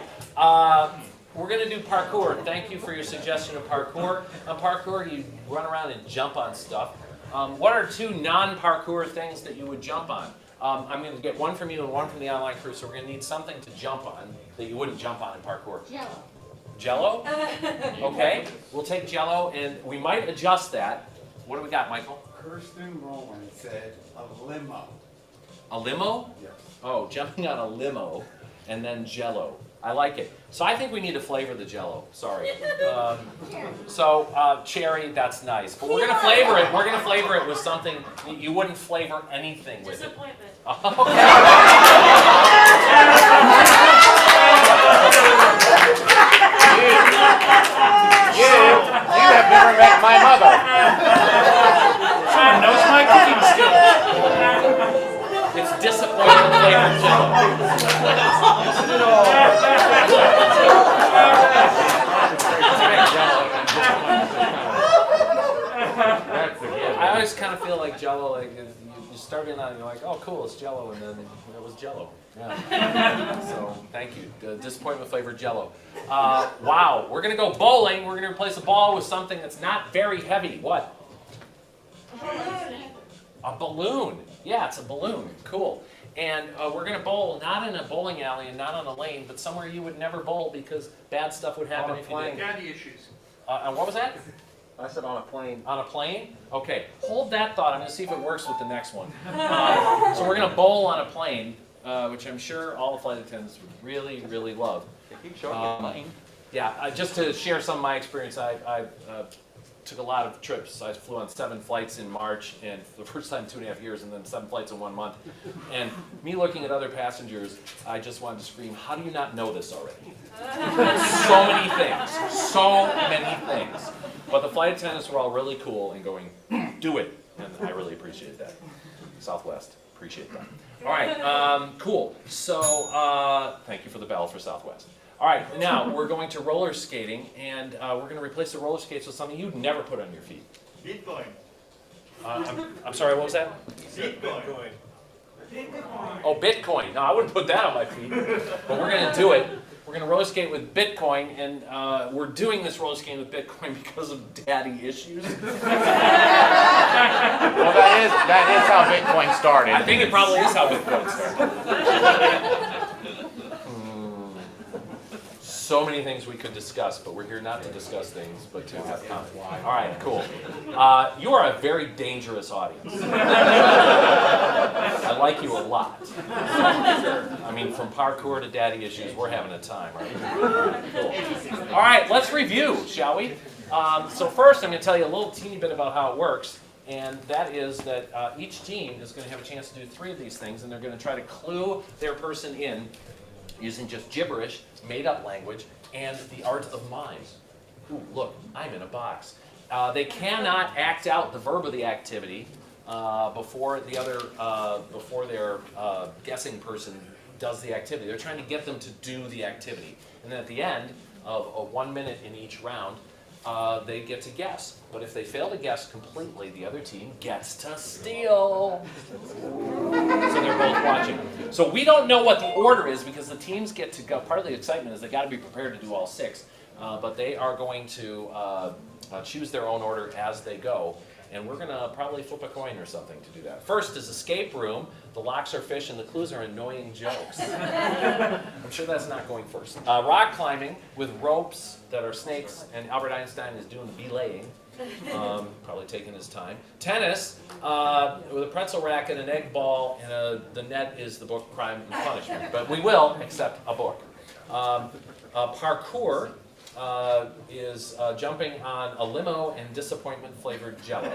We're going to do parkour. Thank you for your suggestion of parkour. On parkour, you run around and jump on stuff. What are 2 non-parkour things that you would jump on? I'm going to get one from you and one from the online crew, so we're going to need something to jump on that you wouldn't jump on in parkour. Jello. Jello? Okay, we'll take Jello, and we might adjust that. What do we got, Michael? Kirsten Rowan said a limo. A limo? Yes. Oh, jumping on a limo and then Jell-O. I like it. So I think we need to flavor the Jell-O. Sorry. Cherry, that's nice. But we're gonna flavor it. We're gonna flavor it with something you wouldn't flavor anything with. Disappointment. Okay. You have never met my mother. Someone knows my cooking skills. It's disappointment flavored Jell-O. Isn't it all? I always kind of feel like Jell-O, like you start in on, you're like, oh cool, it's Jell-O, and then it was Jell-O. Yeah. So thank you. Disappointment flavored Jell-O. Wow, we're gonna go bowling. We're gonna replace a ball with something that's not very heavy. What? A balloon. Yeah, it's a balloon. Cool. And we're going to bowl not in a bowling alley and not on a lane, but somewhere you would never bowl because bad stuff would happen if you did. Daddy issues. And what was that? I said on a plane. On a plane? Okay. Hold that thought. I'm going to see if it works with the next one. So we're going to bowl on a plane, which I'm sure all the flight attendants would really, really love. Keep showing your plane. Yeah, just to share some of my experience, I took a lot of trips. I flew on 7 flights in March, and for the first time in 2.5 years, and then 7 flights in 1 month. And me looking at other passengers, I just wanted to scream, how do you not know this already? So many things. So many things. But the flight attendants were all really cool and going, do it. And I really appreciate that. Southwest, appreciate that. All right, cool. So thank you for the bell for Southwest. All right, now we're going to roller skating, and we're going to replace the roller skates with something you'd never put on your feet. Bitcoin. I'm sorry, what was that? Bitcoin. Oh, Bitcoin. No, I wouldn't put that on my feet, but we're going to do it. We're going to roller skate with Bitcoin, and we're doing this roller skating with Bitcoin because of daddy issues. Well, that is how Bitcoin started. I think it probably is how Bitcoin started. So many things we could discuss, but we're here not to discuss things, but to have fun. All right, cool. You are a very dangerous audience. I like you a lot. I mean, from parkour to daddy issues, we're having a time, right? Cool. All right, let's review, shall we? So first, I'm going to tell you a little teeny bit about how it works, and that is that each team is going to have a chance to do 3 of these things, and they're going to try to clue their person in using just gibberish, made-up language, and the art of mime. Ooh, look, I'm in a box. They cannot act out the verb of the activity before their guessing person does the activity. They're trying to get them to do the activity. And then at the end of 1 minute in each round, they get to guess. But if they fail to guess completely, the other team gets to steal. So they're both watching. So we don't know what the order is because the teams get to go. Part of the excitement is they got to be prepared to do all 6. But they are going to choose their own order as they go. And we're going to probably flip a coin or something to do that. First is escape room. The locks are fish and the clues are annoying jokes. I'm sure that's not going first. Rock climbing with ropes that are snakes, and Albert Einstein is doing belaying. Probably taking his time. Tennis with a pretzel racket, an egg ball, and the net is the book Crime and Punishment. But we will accept a book. Parkour is jumping on a limo and disappointment-flavored Jell-O.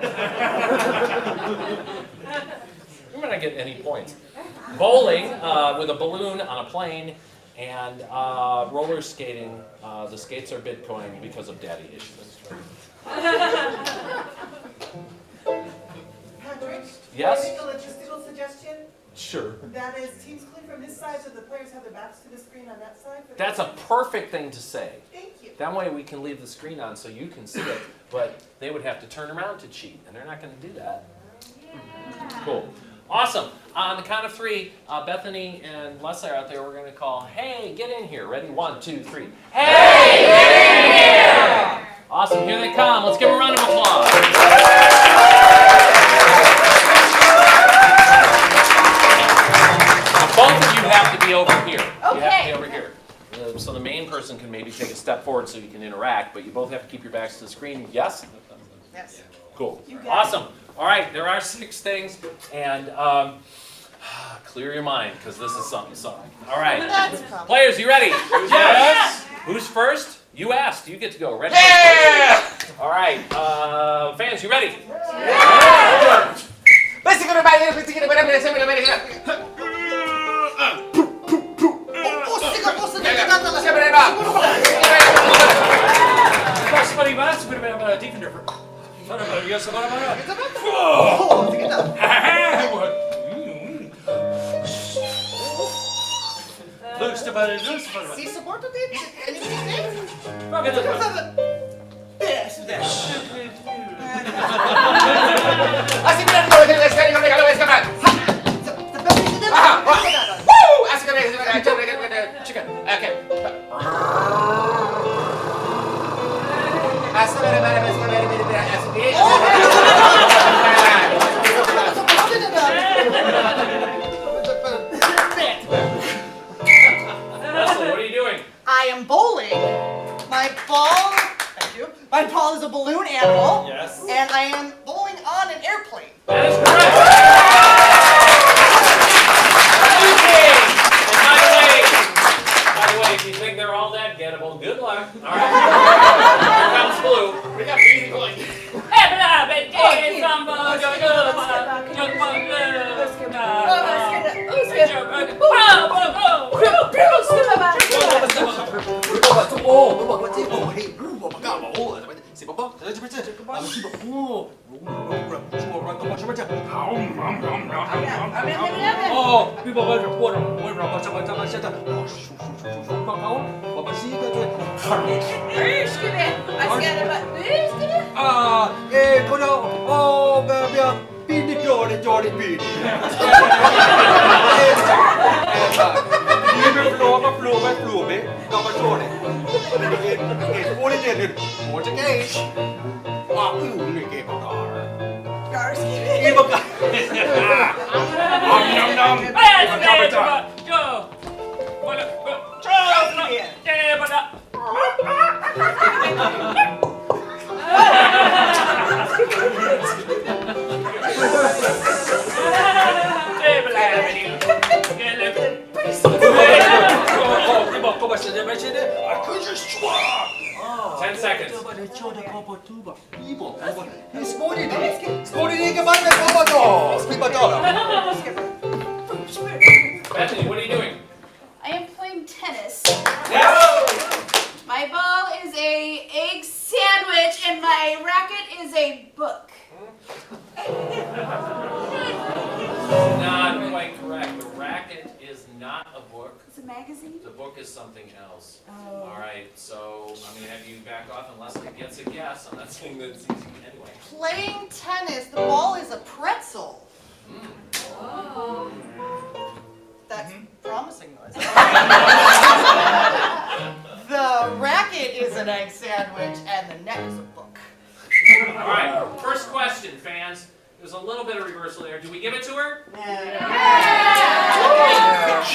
We might not get any points. Bowling with a balloon on a plane, and roller skating. The skates are Bitcoin because of daddy issues. Patrick? Yes? Can I make a logistical suggestion? Sure. That is, teams clean from this side so the players have their backs to the screen on that side. That's a perfect thing to say. Thank you. That way we can leave the screen on so you can see it, but they would have to turn around to cheat, and they're not going to do that. Cool. Awesome. On the count of 3, Bethany and Leslie are out there. We're going to call, hey, get in here. Ready? 1, 2, 3. Hey, get in here! Awesome. Here they come. Let's give them a round of applause. Now, both of you have to be over here. You have to be over here. So the main person can maybe take a step forward so you can interact, but you both have to keep your backs to the screen. Yes? Yes. Cool. Awesome. All right, there are 6 things, and Clear your mind, because this is something. All right. That's a problem. Players, you ready? Yes. Who's first? You asked. You get to go. Ready? Yeah! All right. Fans, you ready? Si soporto te, Leslie, what are you doing? I am bowling. My ball, thank you. My ball is a balloon animal. Yes. And I am bowling on an airplane. That is correct. And by the way, if you think they're all that gettable, good luck. All right. Here comes Blue. We got easy going. Bethany, what are you doing? I am playing tennis. My ball is a egg sandwich and my racket is a book. Not quite correct. The racket is not a book. It's a magazine? The book is something else. All right, so I'm going to have you back off unless it gets a guess. I'm not saying that it's easy anyway. Playing tennis, the ball is a pretzel. That's promising noise. The racket is an egg sandwich and the neck is a book. All right, first question, fans. There's a little bit of reversal there. Do we give it to her?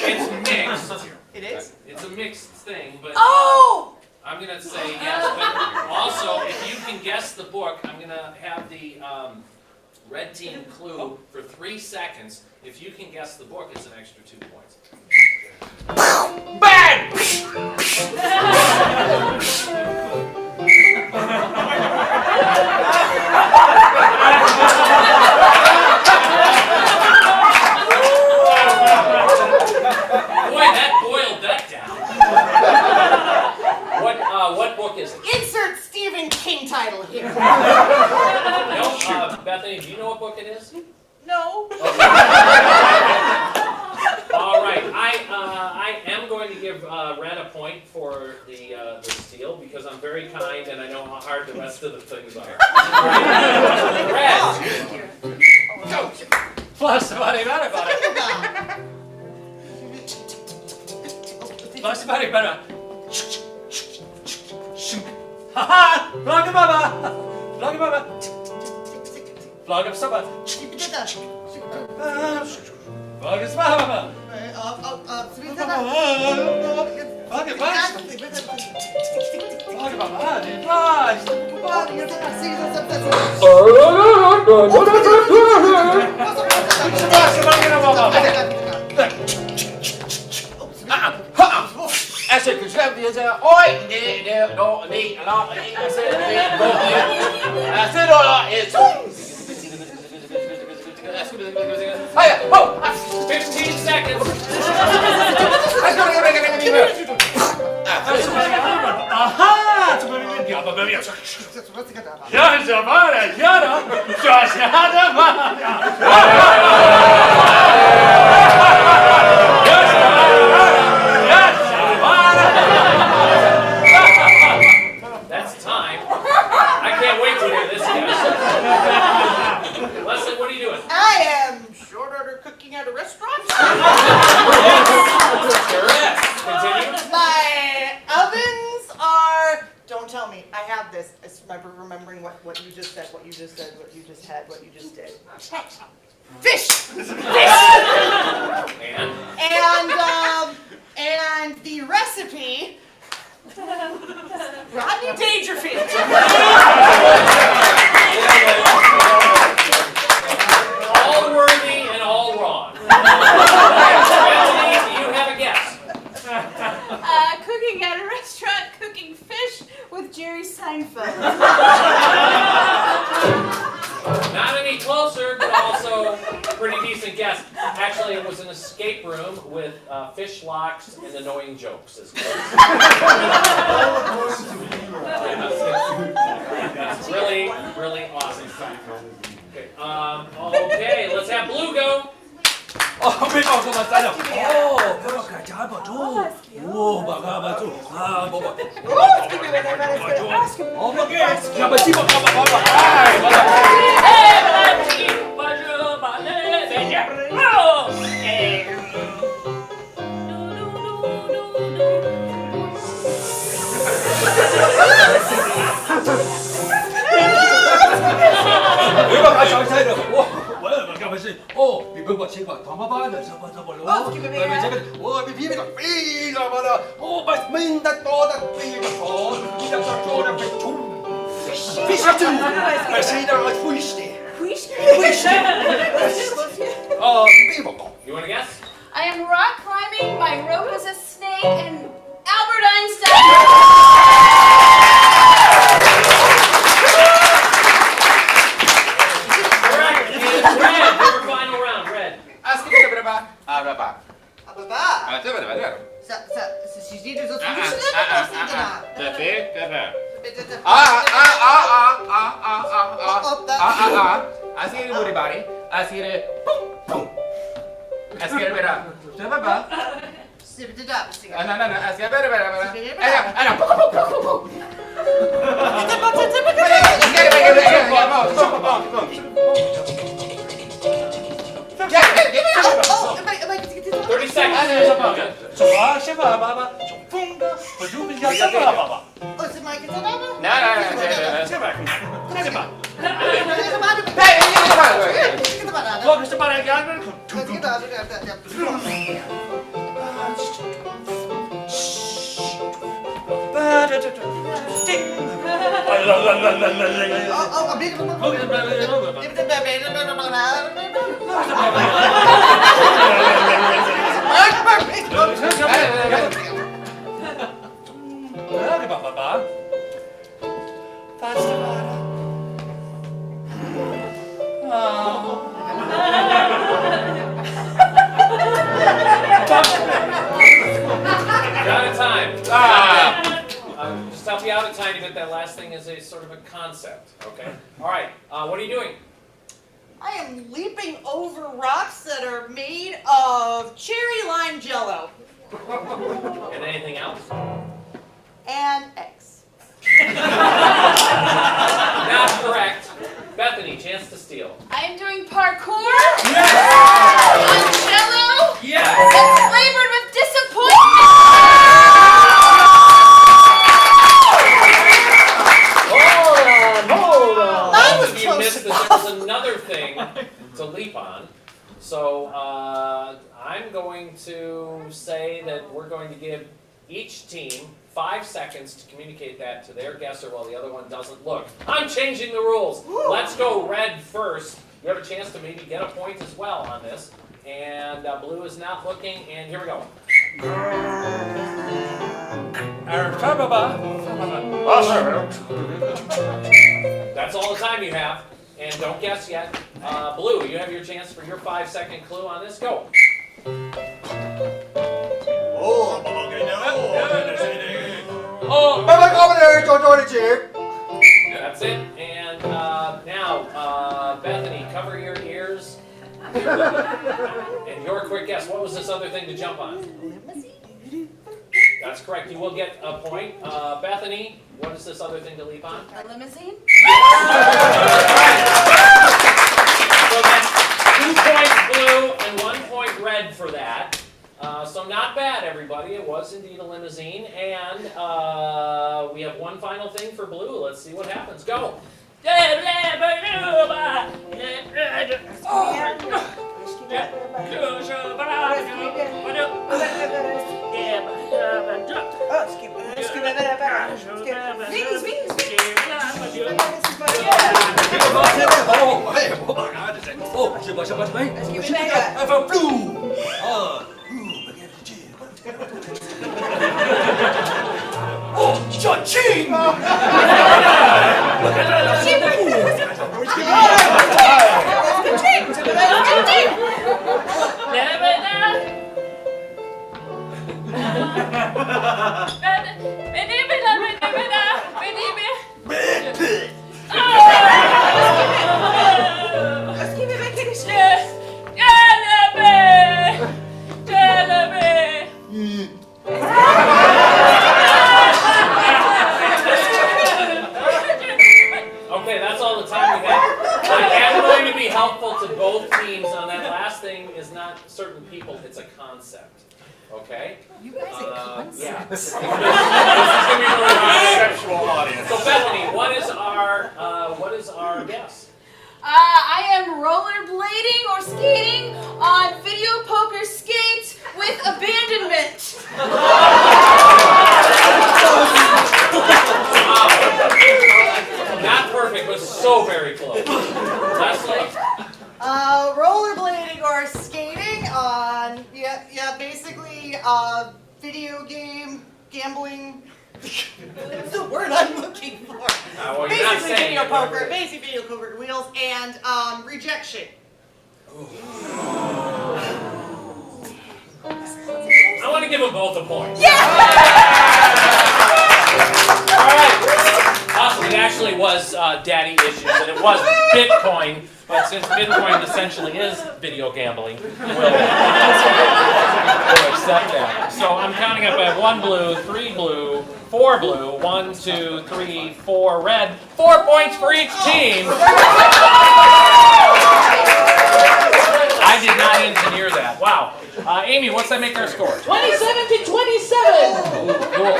It's mixed. It is? It's a mixed thing, but Oh! I'm going to say yes. But also, if you can guess the book, I'm going to have the red team clue for 3 seconds. If you can guess the book, it's an extra 2 points. Bang! Boy, that boiled that down. What book is it? Insert Stephen King title here. No, Bethany, do you know what book it is? No. All right, I am going to give Red a point for the steal because I'm very kind and I know how hard the rest of the things are. Red, go. Bye. is oi, no, is 15 seconds. That's time. I can't wait to hear this, guys. Leslie, what are you doing? I am short order cooking at a restaurant. Sure is. Continue. My ovens are. Don't tell me. I have this. I remember remembering what you just said, what you just said, what you just had, what you just did. Fish. And the recipe. Rodney Dangerfield. All worthy and all wrong. Anthony, do you have a guess? Cooking at a restaurant, cooking fish with Jerry Seinfeld. Not any closer, but also a pretty decent guess. Actually, it was an escape room with fish locks and annoying jokes. That's really, really awesome. Okay, okay, let's have Blue go. You want to guess? I am rock climbing, my rope is a snake, and Albert Einstein. Correct. It's Red. Your final round. Red. Just help you out a tiny bit. That last thing is a sort of a concept. Okay. All right. What are you doing? I am leaping over rocks that are made of cherry lime jello. And anything else? And eggs. Not correct. Bethany, chance to steal. I am doing parkour. Yes! On jello. Yes! It's flavored with disappointment. Hold on. If you missed this, there's another thing to leap on. So I'm going to say that we're going to give each team 5 seconds to communicate that to their guesser while the other one doesn't look. I'm changing the rules. Let's go Red first. You have a chance to maybe get a point as well on this. And Blue is not looking, and here we go. That's all the time you have. And don't guess yet. Blue, you have your chance for your 5-second clue on this. Go. That's it. And now, Bethany, cover your ears. And your quick guess. What was this other thing to jump on? That's correct. You will get a point. Bethany, what is this other thing to leap on? A limousine? So that's 2 points blue and 1 point red for that. So not bad, everybody. It was indeed a limousine. And we have one final thing for blue. Let's see what happens. Go. Okay, that's all the time we have. I am going to be helpful to both teams on that last thing. Is not certain people, it's a concept. Okay? You guys a concept? Yeah. This is going to be a really conceptual audience. So Bethany, what is our guess? I am rollerblading or skating on video poker skates with abandonment. Not perfect, but so very close. Leslie? Rollerblading or skating on, basically, video game, gambling. That's the word I'm looking for. Well, you're not saying video it, poker, basic video poker wheels, and rejection. I want to give them both a point. Yeah! All right. Awesome. It actually was daddy issues, and it was Bitcoin. But since Bitcoin essentially is video gambling, we'll accept that. So I'm counting up at 1 blue, 3 blue, 4 blue, 1, 2, 3, 4 red. 4 points for each team. I did not engineer that. Wow. Amy, what's that make our score? 27-27. Cool.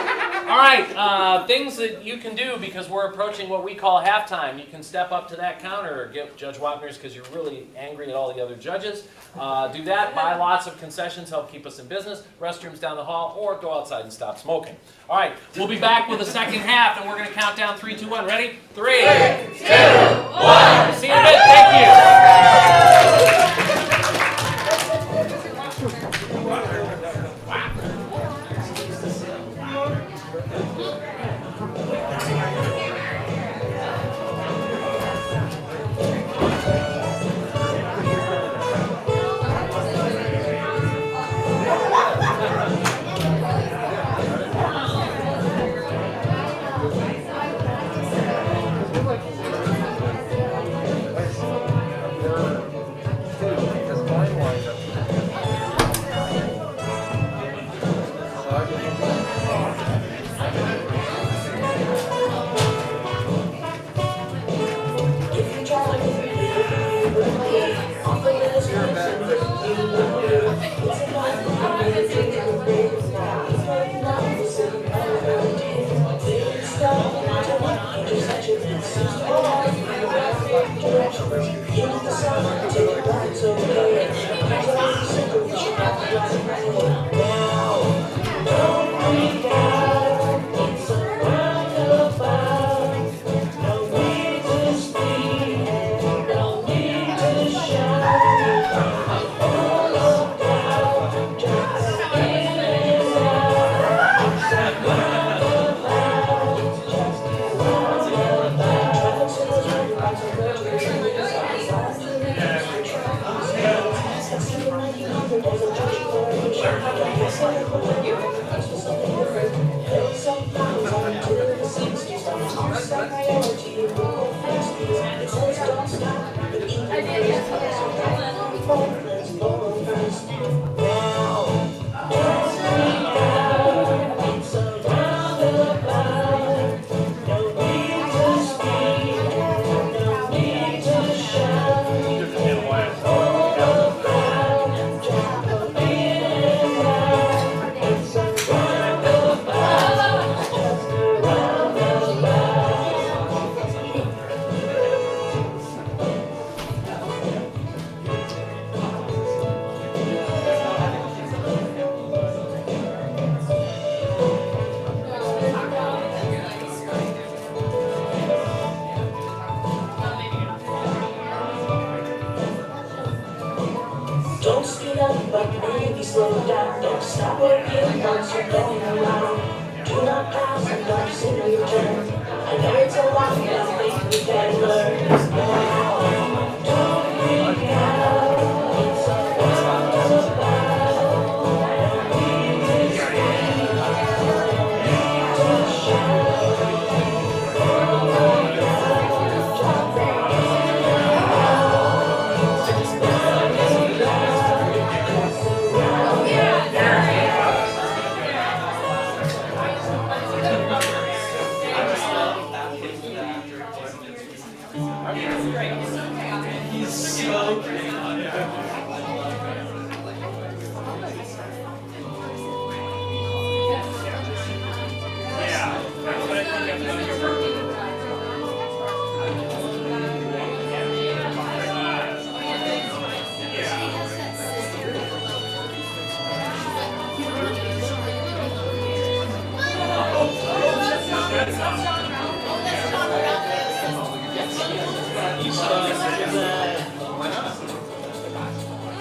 All right, things that you can do because we're approaching what we call halftime. You can step up to that counter or get Judge Wapner's because you're really angry at all the other judges. Do that, buy lots of concessions, help keep us in business, restrooms down the hall, or go outside and stop smoking. All right, we'll be back with the second half, and we're going to count down 3, 2, 1. Ready? 3, 2, 1. See you in a bit. Thank you. Don't speed up, but maybe slow down. Don't stop working once you're going around. Do not pass and don't signal your turn. I know it's a lot, but I think we can learn. Don't freak out. It's a world about. No need to scream. No need to shout. He's so great.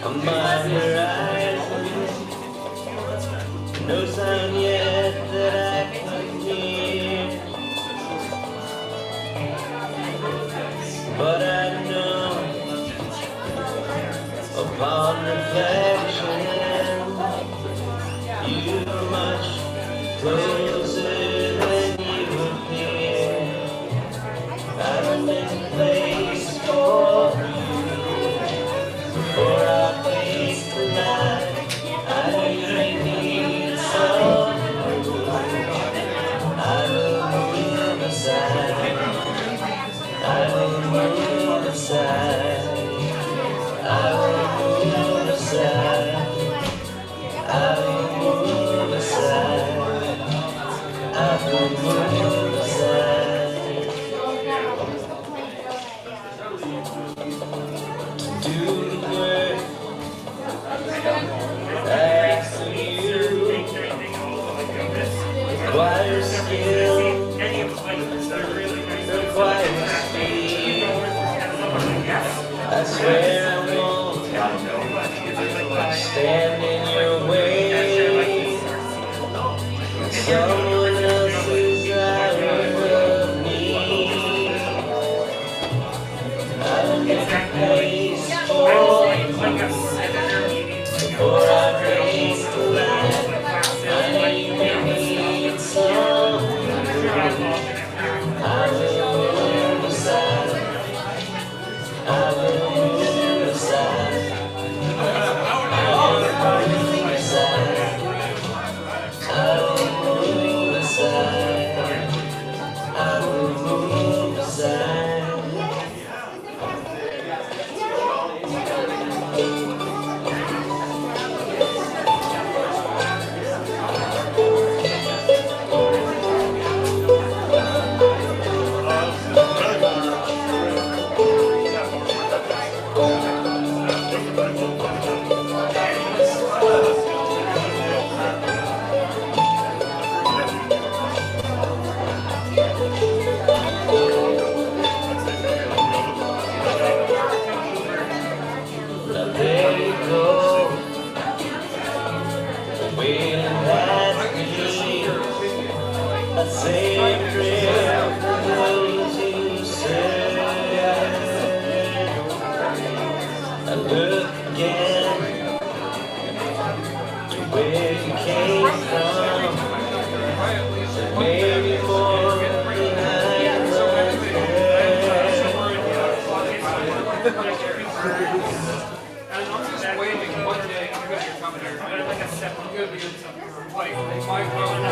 On my horizon, no sound yet that I can hear, but I know upon reflection you're much closer than you appear. I'm in place for you. For our face tonight, I really need someone. I will move aside. I will move aside. I will move aside. I will move aside. I will move aside. Do the work I ask of you. Requires skill, requires speed. I swear I won't stand in your way. Someone else's I will need. I'll make a place for I raise the light. I even need some. I will move aside. I will move aside. I will move aside. I will move aside. I will move aside. where you came from. Maybe more behind my And I'm just waiting one day because you're coming here. And like I said, I'm going to be like 5 hours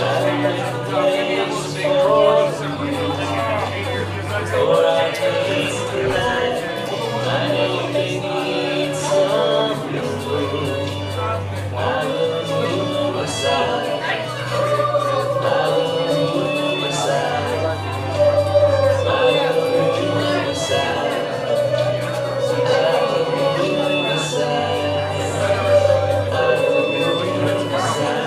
I know they need some food. I will move aside. I will move aside. I will move aside. I will move aside. I will move aside.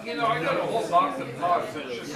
You know, I got a whole box of pots that's just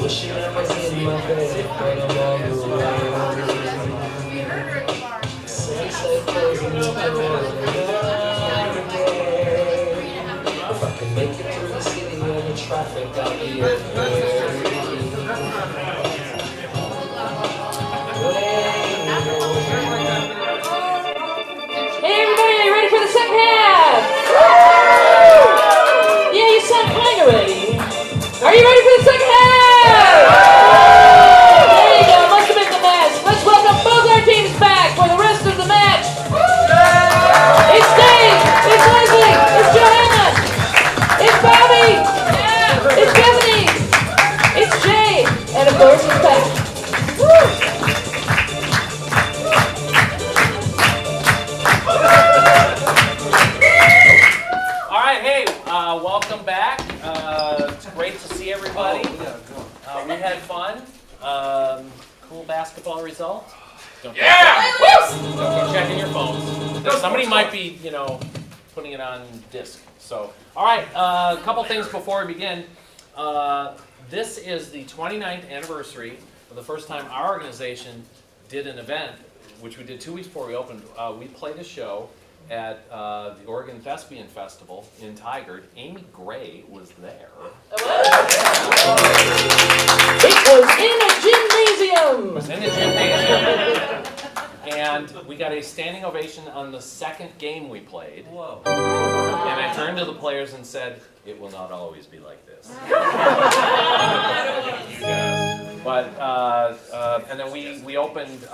Wishing I was in my bed, but I'm on the way. Since I If I can make it through the city and the traffic, I'll be okay. Hey everybody, are you ready for the second half? Yeah, you sound kind of ready. Are you ready for the second half? There you go, must have been the match. Let's welcome both our teams back for the rest of the match. It's Dave, it's Leslie, it's Johanna, it's Bobby, it's Bethany, it's Jay, and of course it's Pat. Woo! All right, hey, welcome back. It's great to see everybody. We had fun. Cool basketball result. Don't be checking your phones. Somebody might be, putting it on disc. So, all right, a couple things before we begin. This is the 29th anniversary of the first time our organization did an event, which we did 2 weeks before we opened. We played a show at the Oregon Thespian Festival in Tigard. Amy Gray was there. It was in a gymnasium! It was in a gymnasium. And we got a standing ovation on the second game we played. Whoa. And I turned to the players and said, it will not always be like this. But, and then we opened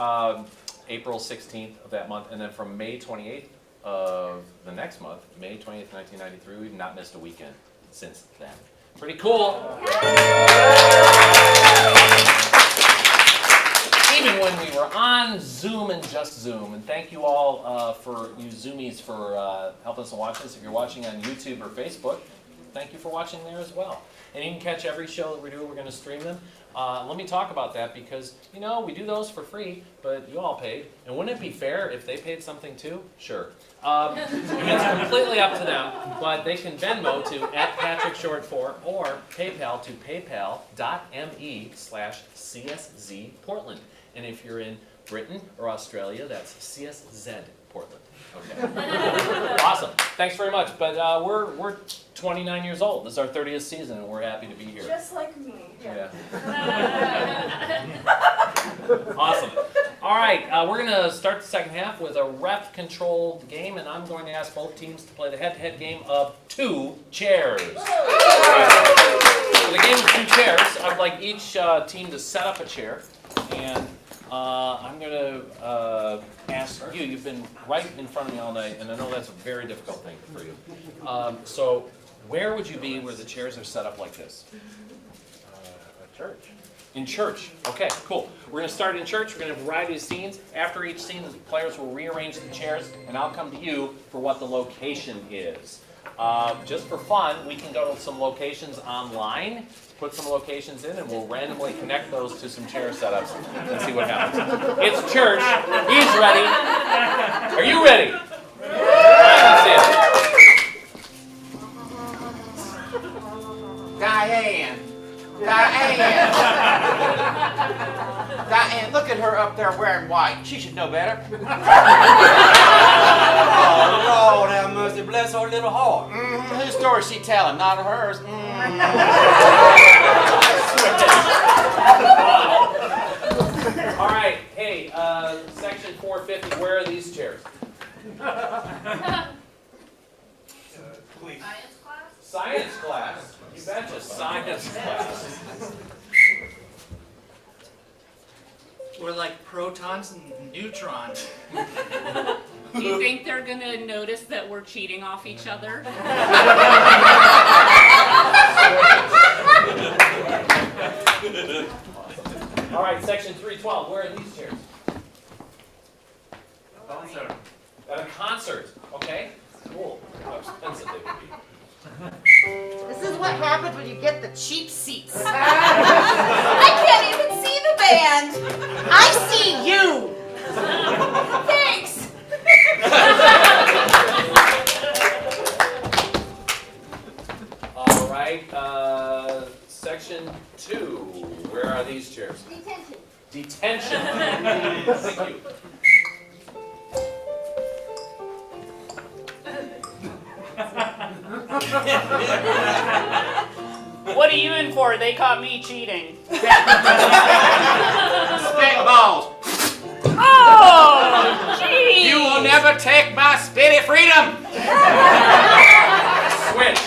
April 16th of that month, and then from May 28th of the next month, May 20th, 1993, we've not missed a weekend since then. Pretty cool. Even when we were on Zoom and just Zoom, and thank you all for you Zoomies for helping us watch this. If you're watching on YouTube or Facebook, thank you for watching there as well. And you can catch every show that we do. We're going to stream them. Let me talk about that because, we do those for free, but you all paid. And wouldn't it be fair if they paid something too? Sure. It's completely up to them, but they can Venmo to @PatrickShort4 or PayPal to paypal.me/CSZPortland. And if you're in Britain or Australia, that's CSZ Portland. Okay. Awesome. Thanks very much. But we're 29 years old. This is our 30th season, and we're happy to be here. Just like me. Yeah. Awesome. All right, we're going to start the second half with a ref-controlled game, and I'm going to ask both teams to play the head-to-head game of 2 chairs. For the game of 2 chairs, I'd like each team to set up a chair, and I'm going to ask you. You've been right in front of me all night, and I know that's a very difficult thing for you. So where would you be where the chairs are set up like this? A church. In church. Okay, cool. We're going to start in church. We're going to have a variety of scenes. After each scene, the players will rearrange the chairs, and I'll come to you for what the location is. Just for fun, we can go to some locations online, put some locations in, and we'll randomly connect those to some chair setups and see what happens. It's church. He's ready. Are you ready? All right, let's see it. Diane, look at her up there wearing white. She should know better. Oh, Lord have mercy. Bless her little heart. Whose story is she telling? Not hers. All right, hey, section 450, where are these chairs? Science class? Science class. You betcha, science class. We're like protons and neutrons. Do you think they're going to notice that we're cheating off each other? All right, section 312, where are these chairs? Concert. At a concert, okay? Cool. How expensive they would be. This is what happens when you get the cheap seats. I can't even see the band. I see you. Thanks. All right, section 2, where are these chairs? Detention. Detention. Thank you. in for? They caught me cheating. Spitballs. Oh, geez. You will never take my spitty freedom. Switch.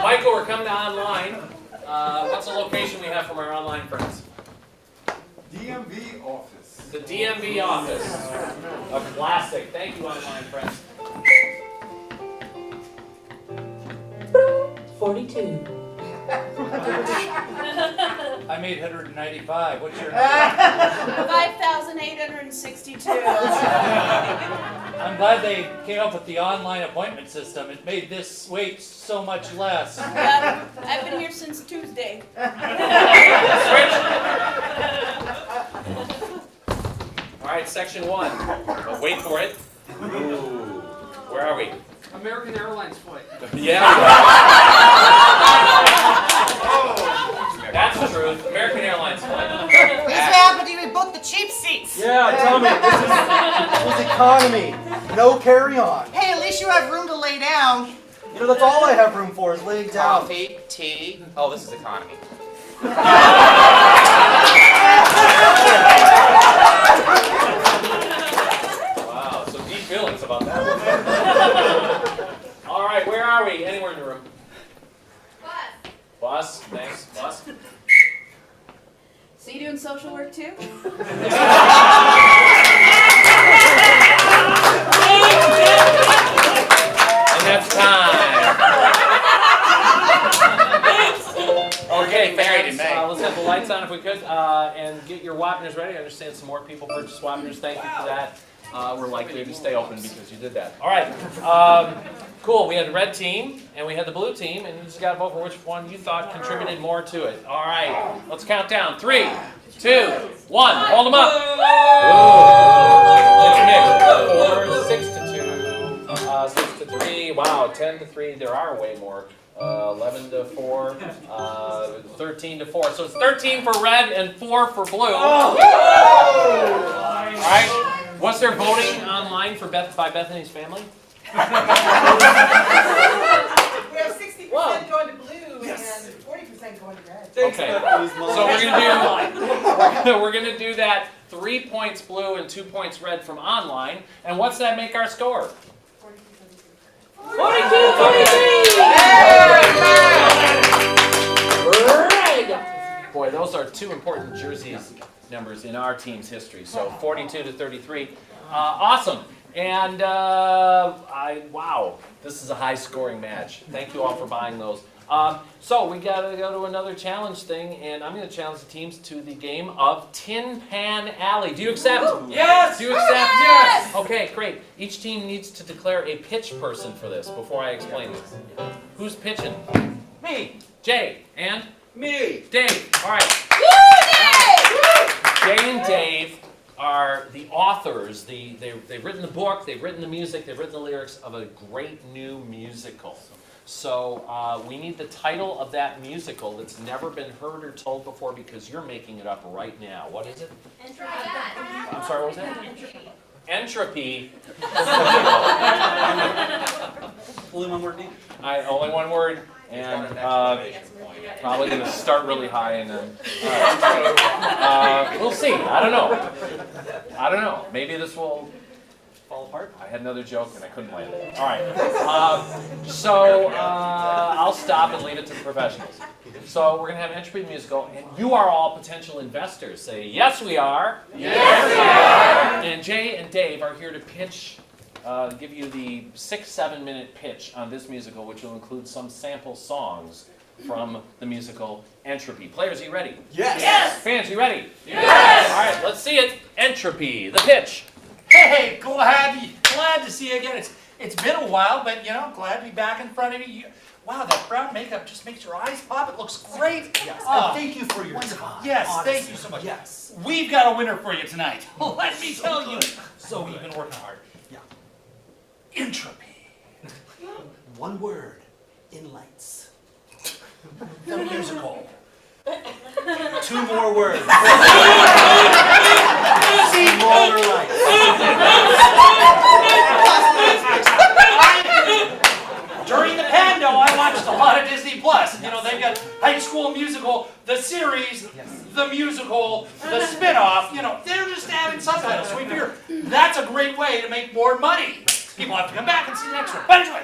Michael, we're coming to online. What's the location we have from our online friends? DMV office. The DMV office. A classic. Thank you, online friends. 42. I'm 895. What's your 5,862. I'm glad they came up with the online appointment system. It made this wait so much less. Yep, I've been here since Tuesday. All right, section 1. Oh, wait for it. Ooh. Where are we? American Airlines flight. Yeah. That's the truth. American Airlines flight. This happened to me. Booked the cheap seats. Yeah, tell me. This is economy. No carry-on. Hey, at least you have room to lay down. You know, that's all I have room for is laying down. Coffee, tea. Oh, this is economy. Wow, some deep feelings about that one. All right, where are we? Anywhere in the room? Bus. Thanks. Bus. So you doing social work too? And that's time. Okay, fans, let's have the lights on if we could, and get your Wapners ready. I understand some more people purchased Wapners. Thank you for that. We're likely to stay open because you did that. All right, cool. We had the red team and we had the blue team, and you just got to vote for which one you thought contributed more to it. All right, let's count down. 3, 2, 1. Hold them up. Ooh. It's mixed. 4, 6 to 2, 6 to 3. Wow, 10 to 3. There are way more. 11 to 4, 13 to 4. So it's 13 for red and 4 for blue. All right. Was there voting online for by Bethany's family? We have 60% going to blue and 40% going to red. Okay. So we're gonna do that. 3 points blue and 2 points red from online. And what's that make our score? 42-43! Boy, those are two important jerseys numbers in our team's history. So 42 to 33. Awesome. And wow, this is a high scoring match. Thank you all for buying those. So we gotta go to another challenge thing, and I'm gonna challenge the teams to the game of Tin Pan Alley. Do you accept? Yes! Do you accept? Yes! Okay, great. Each team needs to declare a pitch person for this before I explain it. Who's pitching? Me. Jay. And? Me. Dave. All right. Jay and Dave are the authors. They've written the book, they've written the music, they've written the lyrics of a great new musical. So we need the title of that musical that's never been heard or told before because you're making it up right now. What is it? I'm sorry, what was that? Entropy. Only one word, Dean? Only one word, and probably going to start really high and then... we'll see. I don't know. Maybe this will fall apart. I had another joke and I couldn't land it. All right. I'll stop and leave it to the professionals. So we're going to have an Entropy musical, and you are all potential investors. Say, yes, we are. Yes, we are. And Jay and Dave are here to pitch, give you the 6-7 minute pitch on this musical, which will include some sample songs from the musical Entropy. Players, are you ready? Yes. Yes. Fans, are you ready? Yes. All right, let's see it. Entropy, the pitch. Hey, glad to see you again. It's been a while, but glad to be back in front of you. Wow, that brown makeup just makes your eyes pop. It looks great. Yes. And thank you for your time. Yes, honestly. thank you so much. Yes. We've got a winner for you tonight. Let me tell you. So we've been working hard. Yeah. Entropy. One word. In lights. The musical. 2 more words. Smaller lights. During the pando, I watched a lot of Disney Plus. They've got High School Musical great way to make more money. People have to come back and see the next one. But anyway,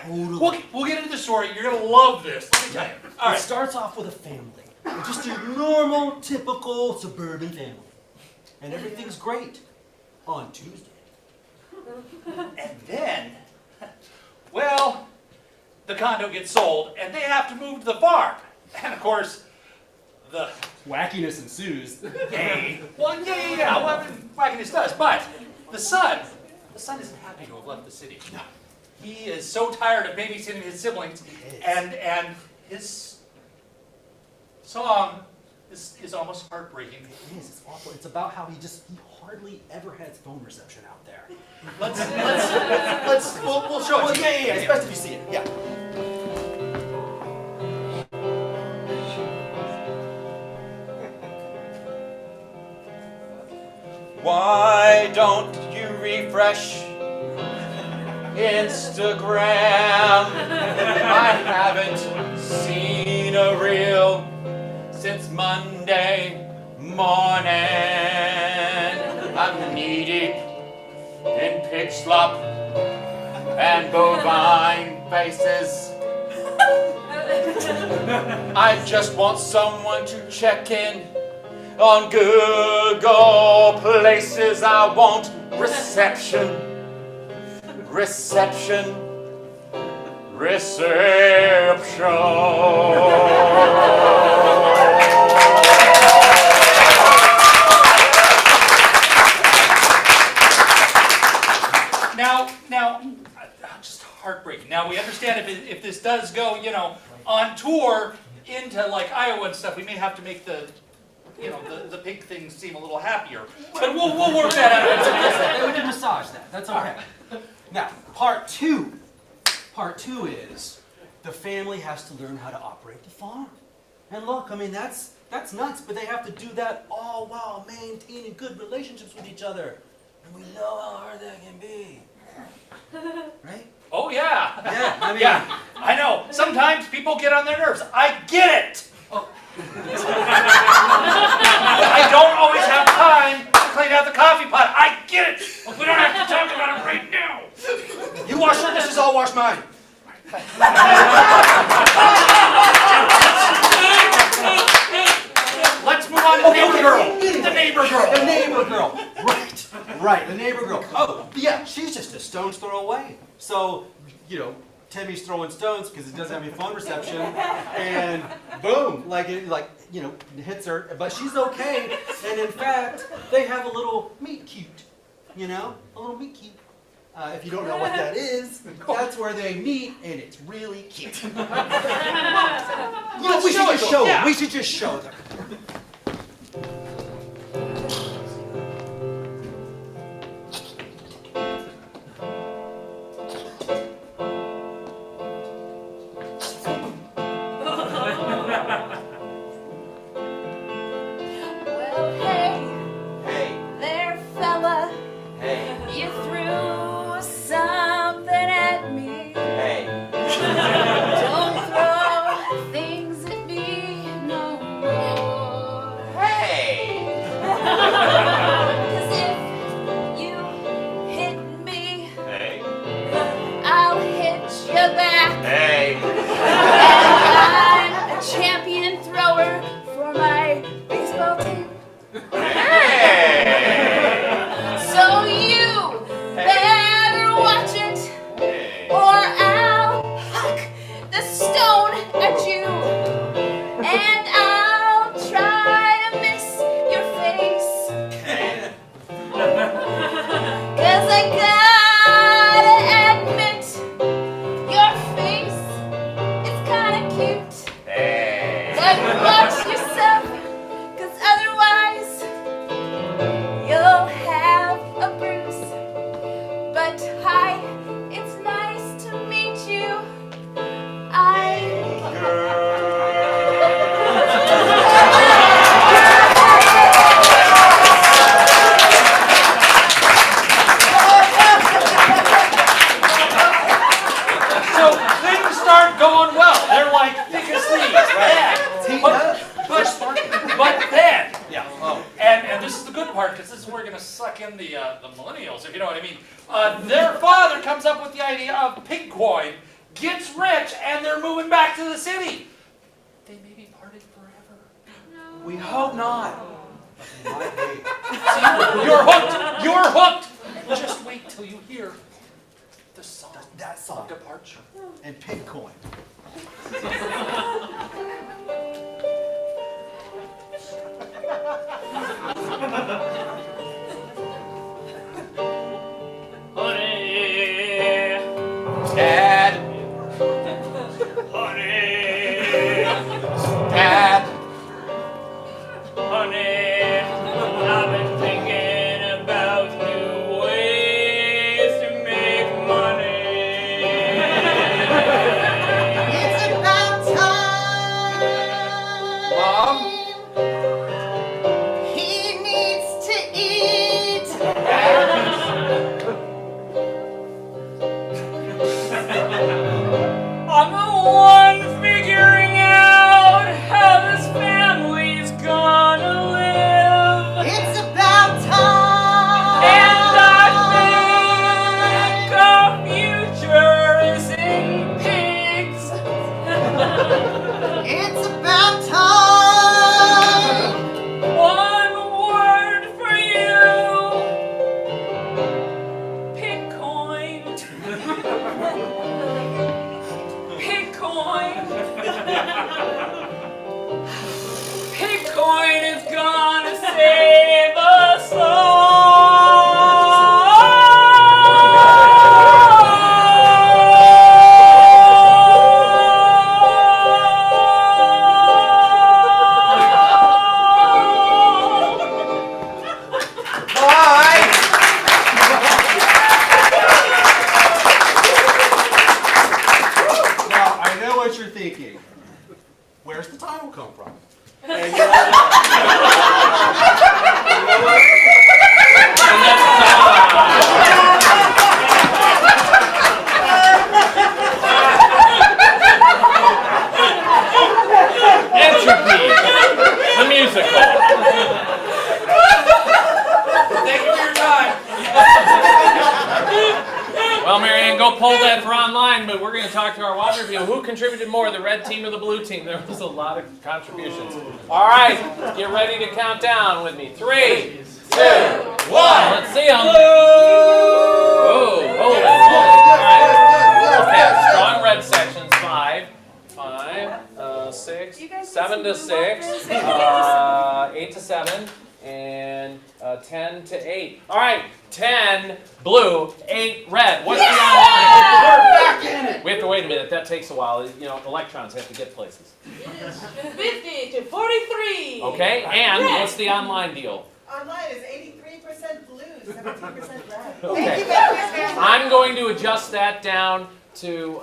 we'll get into the story. You're going to love this. Let me tell you. All It right. starts off with a family. Just a normal, typical suburban family. And everything's great on Tuesday. And then, well, the condo gets sold and they have to move to the farm. And of course, the wackiness ensues. yeah. Well, I mean, wackiness does. But the son isn't happy to have left the city. No. He is so tired of babysitting his siblings, and his song is almost heartbreaking. It is. It's awful. It's about how he hardly ever has phone reception out there. We'll show it. Well, yeah. It's best if you see it. Yeah. Why don't you refresh Instagram? I haven't seen a reel since Monday morning. I'm knee-deep in pig slop and bovine faces. I just want someone to check in on Google Places. I want reception. Now, just heartbreaking. Now, we understand if this does go, on tour into like Iowa and stuff, we may have to make the pig things seem a little happier. But we'll work that out. We can massage that. That's okay. Now, part two is the family has to learn how to operate the farm. And look, I mean, that's nuts, but they have to do that all while maintaining good relationships with each other. And we know how hard that can be. Right? Oh, yeah. Yeah, I mean... Yeah, I know. Sometimes people get on their nerves. I get it. I don't always have time to clean out the coffee pot. I get it. We don't have to talk about it right now. You wash your dishes, I'll wash mine. Let's move on to the neighbor girl. The neighbor girl. The neighbor girl. Right, the neighbor girl. Oh, yeah, she's just a stone's throw away. So, Timmy's throwing stones because he doesn't have any phone reception, and boom, it hits her. But she's okay, and in fact, they have a little meet cute. A little meet cute. If you don't know what that is, that's where they meet, and it's really cute. We should just show them. We should just show them. suck in the millennials, if you know what I mean. Their father comes up with the idea of pig coin, gets rich, and they're moving back to the city. They may be parted forever. No. We hope not. See, you're hooked. You're hooked. Just wait till you hear the song. That song. Of departure. And pig coin. Honey, Dad, honey, Dad, honey, I've been thinking about new ways to make money. It's about time. Mom, He needs to eat. I'm the one figuring out how this family's gonna live. It's about time. And I think our future is in pigs. It's about time. One word for you. Pig coin. Pig coin. Pig coin is gonna save us bye. Now, I know what you're thinking. Where's the title come from? And Entropy, the musical. Thank you for your time. Well, Marianne, go pull that for online, but we're going to talk to our water review. Who contributed more, the red team or the blue team? There was a lot of contributions. All right, get ready to count down with me. 3, 2, 1. Let's see them. Whoa, hold it. All right. Okay, strong red sections. 5, 6, 7 to 6, 8 to 7, and 10 to 8. All right, 10 blue, 8 red. What's the online? we're back in it. We have to wait a minute. That takes a while. You know, electrons have to get places. 50 to 43. Okay, and what's the online deal? Online is 83% blue, 17% red. Okay. I'm going to adjust that down to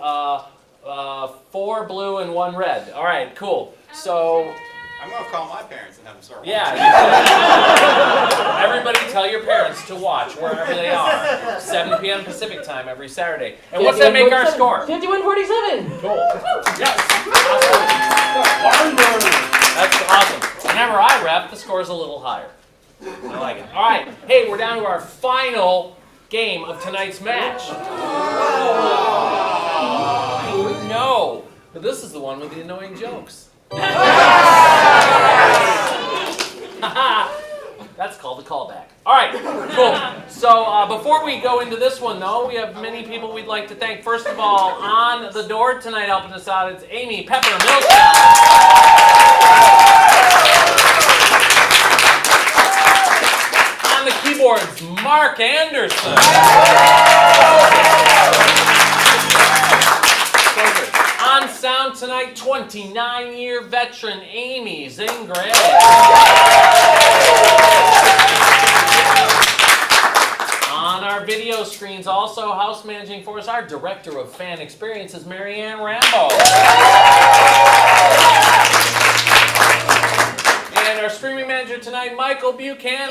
4 blue and 1 red. All right, cool. So, I'm gonna call my parents and have them start. yeah. Everybody tell your parents to watch wherever they are. 7 p.m. Pacific time every Saturday. And what's that make our score? 51-47. Cool. Yes. Awesome. That's awesome. Whenever I rep, the score's a little higher. I like it. All right. Hey, we're down to our final game of tonight's match. No, but this is the one with the annoying jokes. That's called a callback. All right, cool. So before we go into this one, though, we have many people we'd like to thank. First of all, on the door tonight helping us out, it's Amy Pepper Millstown. On the keyboards, Mark Anderson. On sound tonight, 29-year veteran Amy Zingray. On our video screens, also house managing for us, our director of fan experiences, Marianne Rambo. And our streaming manager tonight, Michael Buchanan.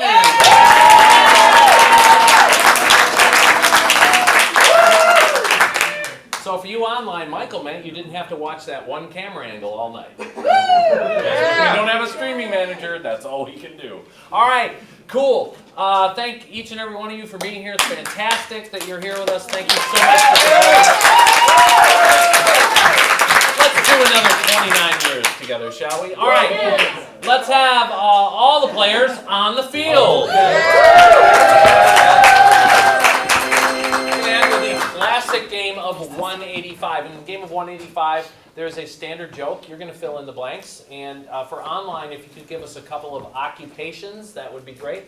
So for you online, Michael meant you didn't have to watch that one camera angle all night. We don't have a streaming manager, that's all he can do. All right, Cool. Thank each and every one of you for being here. It's fantastic that you're here with us. Thank you so much for Let's do another 29 years together, shall we? All right. Let's have all the players on the field. And with the classic game of 185. In the game of 185, there's a standard joke. You're going to fill in the blanks. And for online, if you could give us a couple of occupations, that would be great.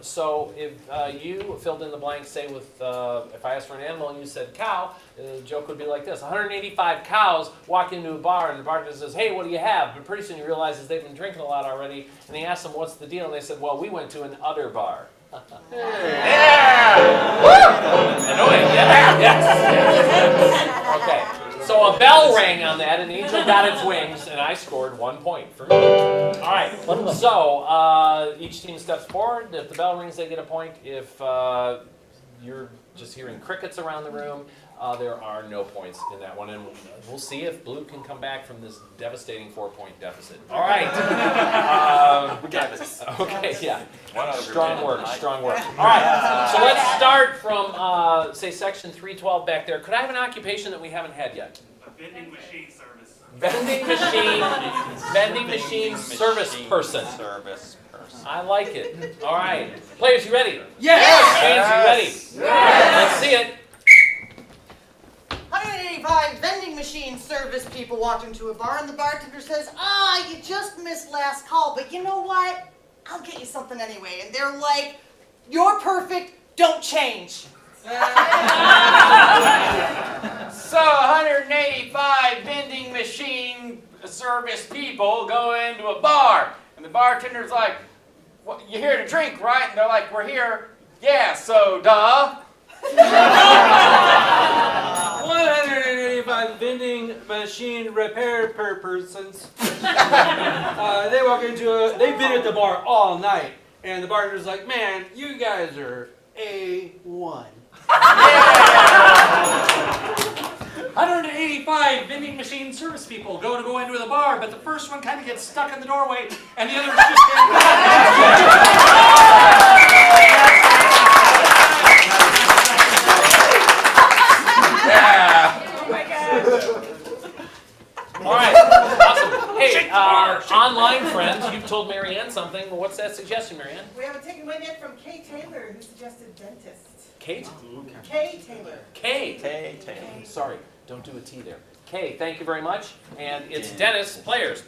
So if you filled in the blanks, say with, if I asked for an animal and you said cow, the joke would be like this. 185 cows walk into a bar and the bartender says, hey, what do you have? But pretty soon he realizes they've been drinking a lot already. And he asks them, what's the deal? And they said, well, we went to an udder bar. Yeah! Annoying, yeah. Yes. Okay. So a bell rang on that, and the angel got its wings, and I scored 1 point for me. All right. So each team steps forward. If the bell rings, they get a point. If you're just hearing crickets around the room, there are no points in that one. And we'll see if Blue can come back from this devastating 4-point deficit. All right. We got this. Okay, yeah. Strong work, strong work. All right, so let's start from, say, section 312 back there. Could I have an occupation that we haven't had yet? A vending machine service. Vending machine service person. I like it. All right. Players, you ready? Yes! James, you ready? Yes! Let's see it. 185 vending machine service people walked into a bar and the bartender says, you just missed last call, but you know what? I'll get you something anyway. And they're like, you're perfect, don't change. So 185 vending machine service people go into a bar, and the bartender's like, well, you're here to drink, right? And they're like, we're here. Yeah, so duh. 185 vending machine repair persons. They walk into they've been at the bar all night, and the bartender's like, man, you guys are A1. 185 vending machine service people go into the bar, but the first one kind of gets stuck in the doorway, and the others just stand All right, awesome. Hey, online friends, you've told Marianne something. Well, what's that suggestion, Marianne? We have a takeaway yet from Kay Taylor, who suggested dentist. Kate? Kay Taylor. Kay. Sorry, don't do a T there. Kay, thank you very much. And it's Dennis. Players.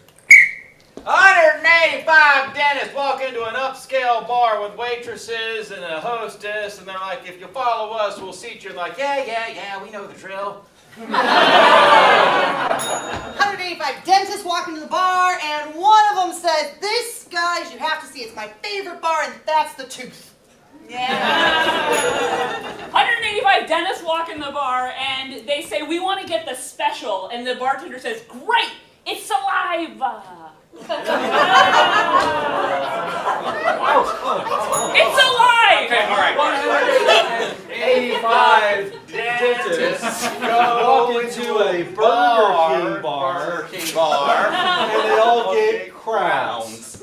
185 dentists walk into an upscale bar with waitresses and a hostess, and they're like, if you follow us, we'll seat you. And like, yeah, we know the drill. 185 dentists walk into the bar, and one of them said, this, guys, you have to see, it's my favorite bar, and that's the tooth. Yeah. 185 dentists walk in the bar, and they say, we want to get the special, and the bartender says, great, it's saliva. It's alive! Okay, all right. 185 dentists walk into a Burger King bar, and they all get crowns.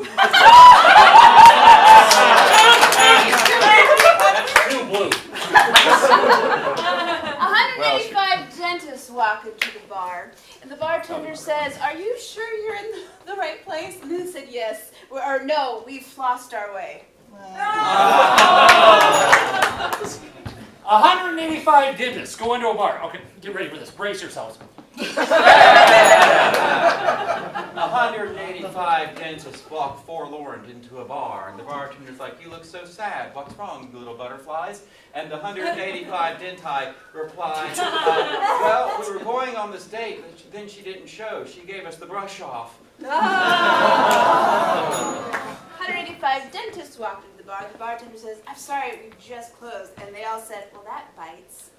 Too blue. 185 dentists walk into the bar, and the bartender says, are you sure you're in the right place? And they said, yes. Or no, we've flossed our way. 185 dentists go into a bar. Okay, get ready for this. Brace yourselves. 185 dentists walk forlorn into a bar, and the bartender's like, you look so sad. What's wrong, you little butterflies? And the 185 denti reply, well, we were going on this date, but then she didn't show. She gave us the brush off. 185 dentists walked into the bar. The bartender says, I'm sorry, we just closed. And they all said, well, that bites.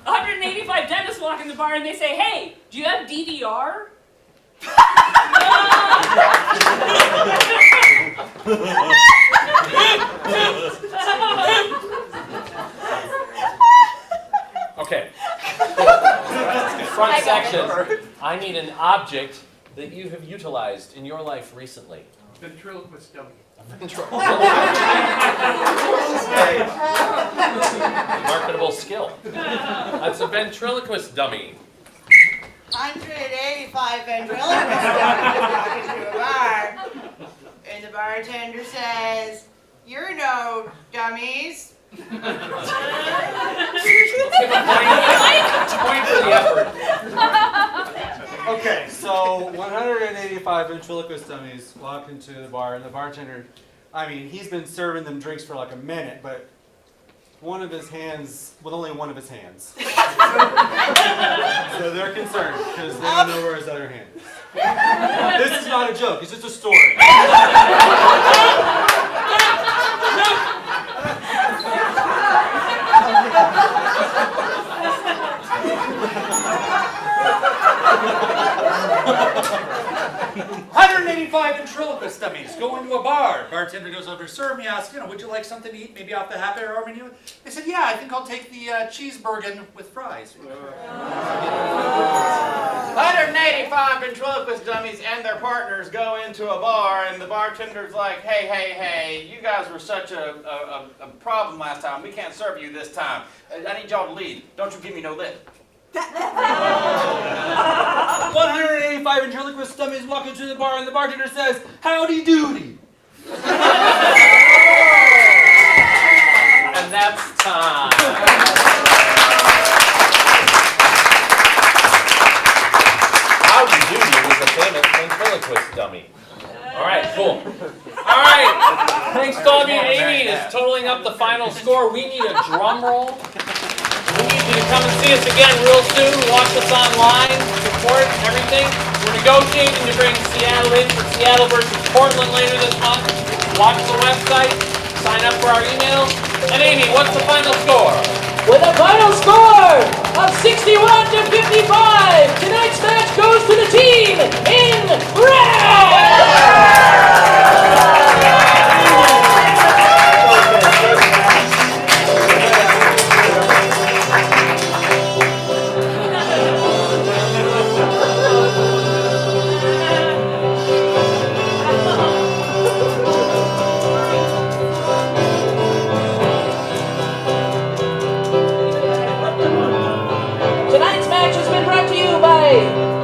185 dentists walk in the bar and they say, hey, do you have DDR? Okay. Front section. I need an object that you have utilized in your life recently. Ventriloquist dummy. Marketable skill. That's a ventriloquist dummy. 185 ventriloquist dummies walk into a bar, and the bartender says, "You're no dummies." Point for the effort. Okay, so 185 ventriloquist dummies walk into the bar, and the bartender, I mean, he's been serving them drinks for like a minute, but one of his hands, with only one of his hands. So they're concerned, because they don't know where his other hand is. This is not a joke, it's just a story. 185 ventriloquist dummies go into a bar. Bartender goes over to serve me, asks, would you like something to eat, maybe off the happy hour menu? They said, yeah, I think I'll take the cheeseburger with fries. 185 ventriloquist dummies and their partners go into a bar, and the bartender's like, hey, you guys were such a problem last time. We can't serve you this time. I need y'all to leave. Don't you give me no lip. 185 ventriloquist dummies walk into the bar, and the bartender says, "Howdy doody." And that's time. Howdy Doody was a famous ventriloquist dummy. All right, cool. All right, thanks to all of you. Amy is totaling up the final score. We need a drum roll. We need you to come and see us again real soon. Watch us online, support everything. We're negotiating to bring Seattle in for Seattle versus Portland later this month. Watch the website, sign up for our emails. And Amy, what's the final score? With a final score of 61-55, tonight's match goes to the team in red! Tonight's match has been brought to you by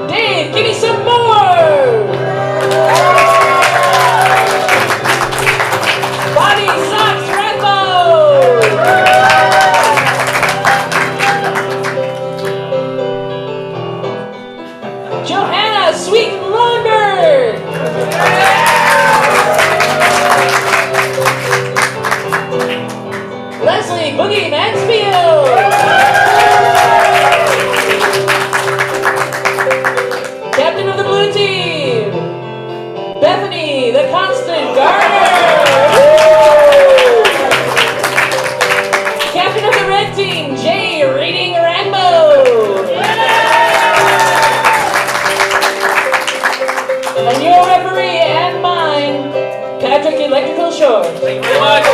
Dave, give me some more! Bobby Sox Rambo! Johanna Sweet Lundberg! Leslie Boogie Mansfield! Captain of the blue team, Bethany, the constant Garner. Captain of the red team, Jay, reading Rambo. And your referee and mine, Patrick Electrical Short. Thank you very much.